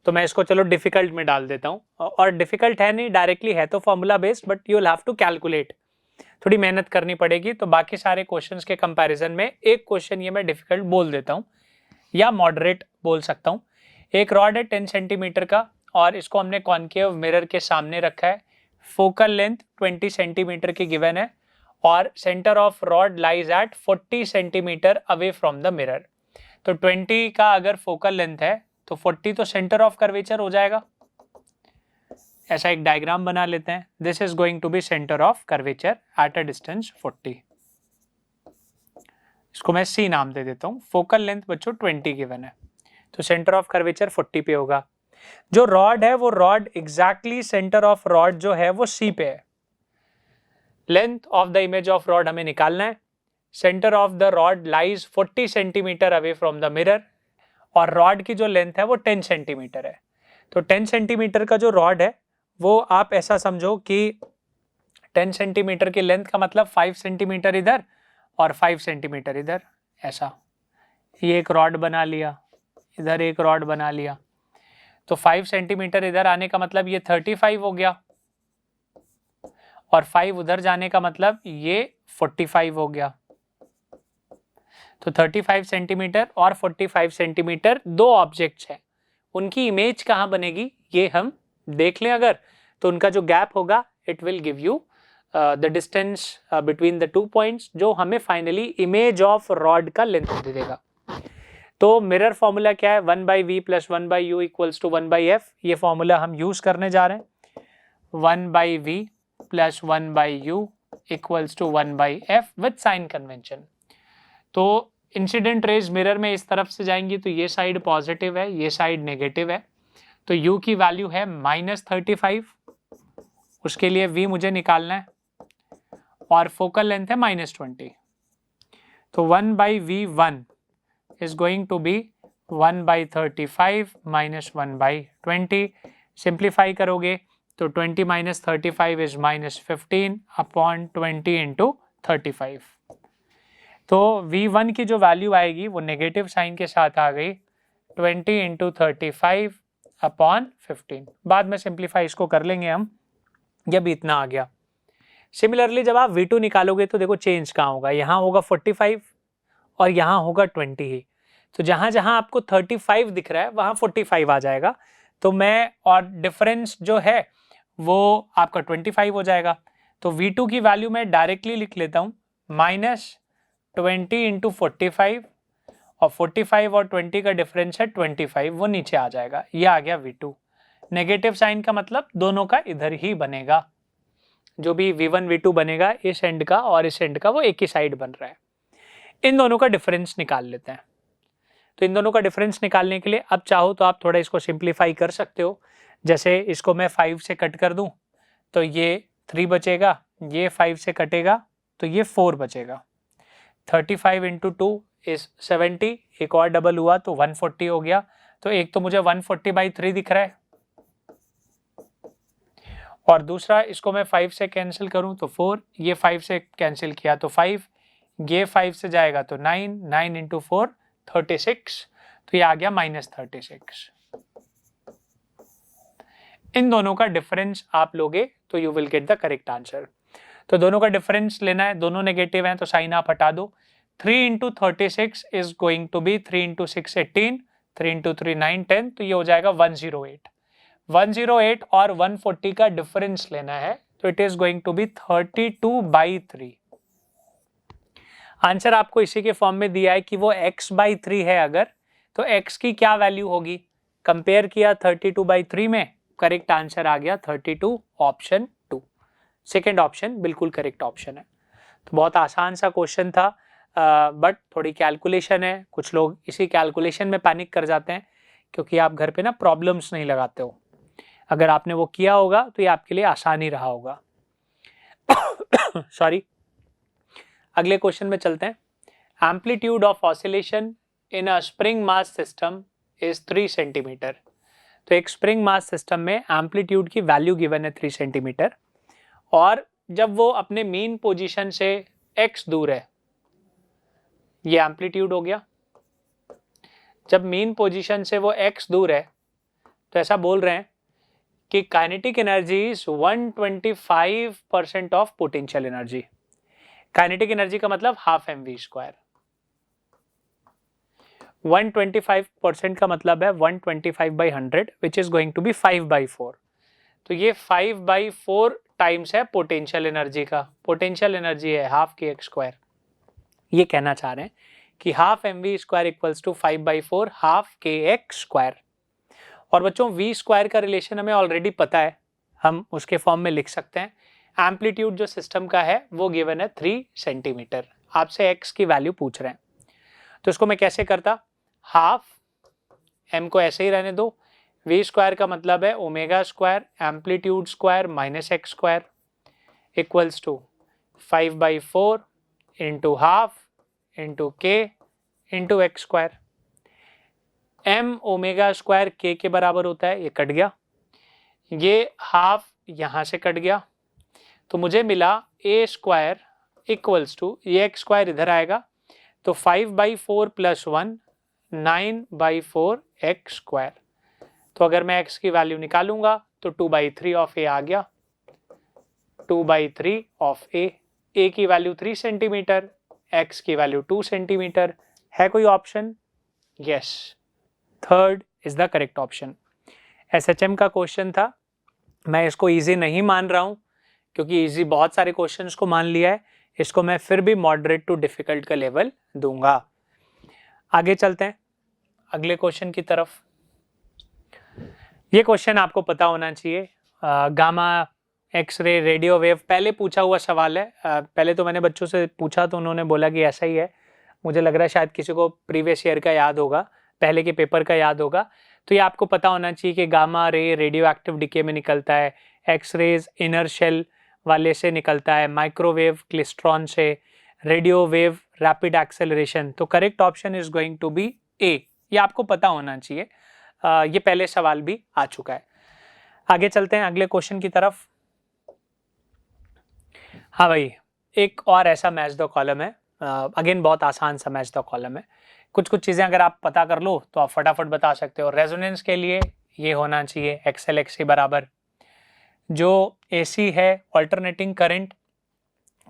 तो मैं इसको चलो डिफिकल्ट में डाल देता हूँ। और डिफिकल्ट है नहीं, डायरेक्टली है तो formula based, but you will have to calculate, थोड़ी मेहनत करनी पड़ेगी। तो बाकी सारे क्वेश्चंस के कंपैरिजन में एक क्वेश्चन ये मैं डिफिकल्ट बोल देता हूँ या मॉडरेट बोल सकता हूँ। एक रॉड है 10 सेंटीमीटर का और इसको हमने कॉन्केव मिरर के सामने रखा है। फोकल लेंथ 20 सेंटीमीटर की गिवन है और centre of rod lies at 40 centimetre away from the mirror. तो 20 का अगर फोकल लेंथ है तो 40 तो सेंटर ऑफ कर्वेचर हो जाएगा। ऐसा एक डायग्राम बना लेते हैं। This is going to be centre of curvature at a distance 40। इसको मैं C नाम दे देता हूँ। फोकल लेंथ बच्चों 20 गिवन है, तो सेंटर ऑफ कर्वेचर 40 पे होगा। जो रॉड है वो rod exactly centre of rod जो है वो C पे है। Length of the image of rod हमें निकालना है। Centre of the rod lies 40 centimetre away from the mirror और रॉड की जो लेंथ है वो 10 सेंटीमीटर है। तो 10 सेंटीमीटर का जो रॉड है वो आप ऐसा समझो कि 10 सेंटीमीटर की लेंथ का मतलब 5 सेंटीमीटर इधर और 5 सेंटीमीटर इधर, ऐसा। ये एक रॉड बना लिया, इधर एक रॉड बना लिया, तो 5 सेंटीमीटर इधर आने का मतलब ये 35 हो गया, और 5 उधर जाने का मतलब ये 45 हो गया। तो 35 सेंटीमीटर और 45 सेंटीमीटर दो ऑब्जेक्ट्स हैं, उनकी इमेज कहाँ बनेगी ये हम देख लें अगर, तो उनका जो गैप होगा it will give you the distance between the 2 points, जो हमें फाइनली इमेज ऑफ रॉड का लेंथ दे देगा। तो मिरर फॉर्मूला क्या है, 1/v + 1/u = 1/f। ये फॉर्मूला हम यूज करने जा रहे हैं, 1/v + 1/u = 1/f with sign convention. तो इंसिडेंट रेज मिरर में इस तरफ से जाएंगी तो ये साइड पॉजिटिव है, ये साइड नेगेटिव है, तो u की वैल्यू है -35, उसके लिए v मुझे निकालना है, और फोकल लेंथ है -20। तो 1/v1 is going to be 1/35 - 1/20। Simplify करोगे तो 20 - 35 is -15 अपॉन 20 × 35। तो V1 की जो वैल्यू आएगी वो नेगेटिव साइन के साथ आ गई, 20 × 35 अपॉन 15। बाद में सिंप्लीफाई इसको कर लेंगे हम, जब इतना आ गया। सिमिलरली जब आप V2 निकालोगे तो देखो चेंज कहाँ होगा, यहाँ होगा 45 और यहाँ होगा 20 ही, तो जहाँ जहाँ आपको 35 दिख रहा है वहाँ 45 आ जाएगा, तो मैं और डिफरेंस जो है वो आपका 25 हो जाएगा। तो V2 की वैल्यू मैं डायरेक्टली लिख लेता हूँ, -20 × 45, और 45 और 20 का डिफरेंस है 25, वो नीचे आ जाएगा, ये आ गया V2। नेगेटिव साइन का मतलब दोनों का इधर ही बनेगा, जो भी V1 V2 बनेगा इस एंड का और इस एंड का वो एक ही साइड बन रहा है। इन दोनों का डिफरेंस निकाल लेते हैं। तो इन दोनों का डिफरेंस निकालने के लिए अब चाहो तो आप थोड़ा इसको सिंप्लीफाई कर सकते हो, जैसे इसको मैं 5 से कट कर दूं तो ये 3 बचेगा, ये 5 से कटेगा तो ये 4 बचेगा। 35 × 2 is 70, एक और डबल हुआ तो 140 हो गया। तो एक तो मुझे 140/3 दिख रहा है, और दूसरा इसको मैं 5 से कैंसिल करूं तो 4, ये 5 से कैंसिल किया तो 5, ये 5 से जाएगा तो 9, 9 × 4 36, तो ये आ गया -36। इन दोनों का डिफरेंस आप लोगे तो you will get the correct answer. तो दोनों का डिफरेंस लेना है, दोनों नेगेटिव हैं तो साइन आप हटा दो। 3 × 36 इज गोइंग टू बी 3 × 6 18, 3 × 3 9 10, तो ये हो जाएगा 108। 108 और 140 का डिफरेंस लेना है, तो it is going to be 32/3। Answer आपको इसी के फॉर्म में दिया है कि वो x/3 है अगर, तो x की क्या वैल्यू होगी, कंपेयर किया 32/3 में, करेक्ट आंसर आ गया 32, ऑप्शन 2। सेकेंड ऑप्शन बिल्कुल करेक्ट ऑप्शन है। तो बहुत आसान सा क्वेश्चन था, बट थोड़ी कैलकुलेशन है, कुछ लोग इसी कैलकुलेशन में पैनिक कर जाते हैं क्योंकि आप घर पे ना प्रॉब्लम्स नहीं लगाते हो। अगर आपने वो किया होगा तो ये आपके लिए आसानी रहा होगा। सॉरी, अगले क्वेश्चन में चलते हैं। Amplitude of oscillation in a spring mass system is 3 centimetre. तो एक स्प्रिंग मास सिस्टम में एम्पलीट्यूड की वैल्यू गिवन है 3 सेंटीमीटर, और जब वो अपने मीन पोजीशन से x दूर है, ये एम्पलीट्यूड हो गया। जब मीन पोजीशन से वो x दूर है तो ऐसा बोल रहे हैं कि kinetic energy is 125% of potential energy. Kinetic energy का मतलब हाफ mv²। 125% का मतलब है 125/100 which is going to be 5/4। तो ये 5/4 टाइम्स है पोटेंशियल एनर्जी का। पोटेंशियल एनर्जी है हाफ kx²। ये कहना चाह रहे हैं कि हाफ mv² = 5/4 हाफ kx²। और बच्चों v² का रिलेशन हमें ऑलरेडी पता है, हम उसके फॉर्म में लिख सकते हैं। एम्पलीट्यूड जो सिस्टम का है वो गिवन है 3 सेंटीमीटर, आपसे x की वैल्यू पूछ रहे हैं। तो इसको मैं कैसे करता, हाफ m को ऐसे ही रहने दो, v² का मतलब है ω² amplitude square -x² equals to 5/4 × half × k × x²। m omega square k के बराबर होता है, ये कट गया, ये हाफ यहाँ से कट गया, तो मुझे मिला a स्क्वायर इक्वल्स टू, ये x स्क्वायर इधर आएगा तो 5/4 + 1 9/4 x स्क्वायर। तो अगर मैं x की वैल्यू निकालूंगा तो 2/3 ऑफ a आ गया, 2/3 ऑफ a की वैल्यू 3 सेंटीमीटर, x की वैल्यू 2 सेंटीमीटर। है कोई option? Yes, third is the correct option. SHM का क्वेश्चन था, मैं इसको इजी नहीं मान रहा हूं क्योंकि इजी बहुत सारे क्वेश्चंस को मान लिया है, इसको मैं फिर भी मॉडरेट टू डिफिकल्ट का लेवल दूंगा। आगे चलते हैं अगले क्वेश्चन की तरफ। ये क्वेश्चन आपको पता होना चाहिए, गामा एक्सरे रेडियो वेव पहले पूछा हुआ सवाल है। पहले तो मैंने बच्चों से पूछा तो उन्होंने बोला कि ऐसा ही है, मुझे लग रहा है शायद किसी को प्रीवियस ईयर का याद होगा, पहले के पेपर का याद होगा। तो ये आपको पता होना चाहिए कि gamma ray radio active decay में निकलता है, एक्स रेज इनर शेल वाले से निकलता है, माइक्रोवेव क्लिस्ट्रॉन से, रेडियो वेव रैपिड एक्सेलरेशन। तो correct option is going to be A, ये आपको पता होना चाहिए, ये पहले सवाल भी आ चुका है। आगे चलते हैं अगले क्वेश्चन की तरफ। हाँ भाई, एक और ऐसा मैच द कॉलम है, अगेन बहुत आसान सा मैच द कॉलम है। कुछ चीज़ें अगर आप पता कर लो तो आप फटाफट बता सकते हो। रेजोनेंस के लिए ये होना चाहिए एक्सएल एक्सी बराबर, जो एसी है ऑल्टरनेटिंग करंट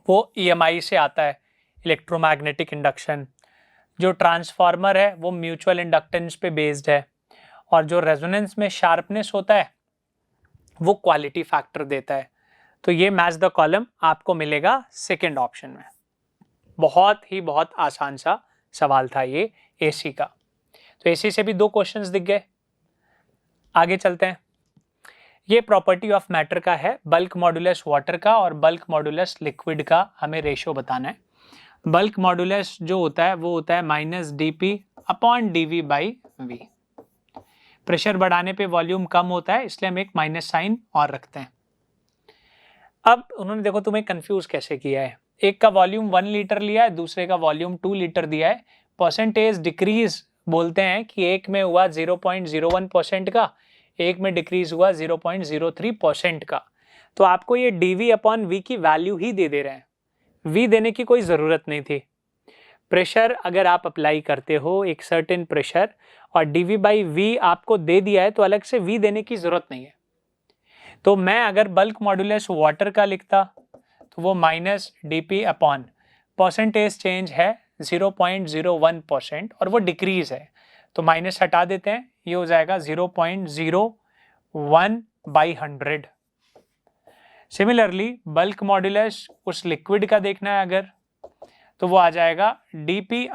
वो EMI से आता है, इलेक्ट्रोमैग्नेटिक इंडक्शन। जो ट्रांसफार्मर है वो म्यूचुअल इंडक्टेंस पे बेस्ड है, और जो रेजोनेंस में शार्पनेस होता है वो क्वालिटी फैक्टर देता है। तो ये मैच द कॉलम आपको मिलेगा सेकेंड ऑप्शन में। बहुत आसान सा सवाल था ये एसी का। तो एसी से भी 2 क्वेश्चंस दिख गए। आगे चलते हैं। ये प्रॉपर्टी ऑफ मैटर का है, बल्क मॉडुलस वाटर का और बल्क मॉडुलस लिक्विड का हमें रेशियो बताना है। बल्क मॉडुलस जो होता है वो होता है -dp/dv/v। प्रेशर बढ़ाने पे वॉल्यूम कम होता है, इसलिए हम एक माइनस साइन और रखते हैं। अब उन्होंने देखो तुम्हें कंफ्यूज कैसे किया है, एक का वॉल्यूम 1 लीटर लिया है, दूसरे का वॉल्यूम 2 लीटर दिया है। परसेंटेज डिक्रीज बोलते हैं कि एक में हुआ 0.01% का, एक में डिक्रीज हुआ 0.03% का। तो आपको ये dv/v की वैल्यू ही दे रहे हैं, v देने की कोई ज़रूरत नहीं थी। प्रेशर अगर आप अप्लाई करते हो एक सर्टेन प्रेशर और dv/v आपको दे दिया है तो अलग से v देने की ज़रूरत नहीं है। तो मैं अगर बल्क मॉडुलस वाटर का लिखता तो वो -dp/, परसेंटेज चेंज है 0.01% और वो डिक्रीज है, तो माइनस हटा देते हैं, ये हो जाएगा 0.01/100। सिमिलरली बल्क मॉडुलस उस लिक्विड का देखना है अगर, तो वो आ जाएगा dp/,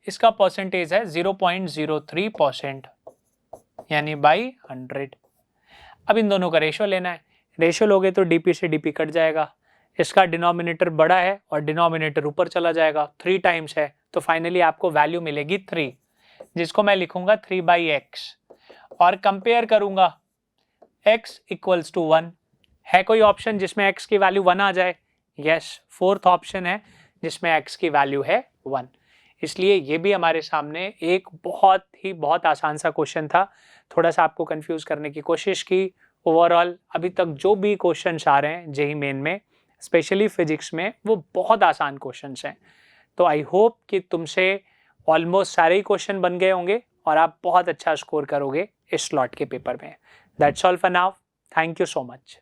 इसका परसेंटेज है 0.03%, यानी बाई 100। अब इन दोनों का रेशियो लेना है, रेशियो लोगे तो dp से dp कट जाएगा, इसका डिनोमिनेटर बड़ा है और डिनोमिनेटर ऊपर चला जाएगा, 3 टाइम्स है, तो फाइनली आपको वैल्यू मिलेगी 3, जिसको मैं लिखूंगा 3/x और कंपेयर करूंगा x इक्वल्स टू 1। है कोई ऑप्शन जिसमें x की वैल्यू 1 आ जाए? यस, फोर्थ ऑप्शन है जिसमें x की वैल्यू है 1। इसलिए ये भी हमारे सामने एक बहुत आसान सा क्वेश्चन था, थोड़ा सा आपको कंफ्यूज करने की कोशिश की। ओवरऑल अभी तक जो भी क्वेश्चंस आ रहे हैं जेईई मेन में, स्पेशली फिजिक्स में, वो बहुत आसान क्वेश्चंस हैं। तो आई होप कि तुमसे ऑलमोस्ट सारे ही क्वेश्चन बन गए होंगे और आप बहुत अच्छा स्कोर करोगे इस स्लॉट के पेपर में। That's all for now, thank you so much.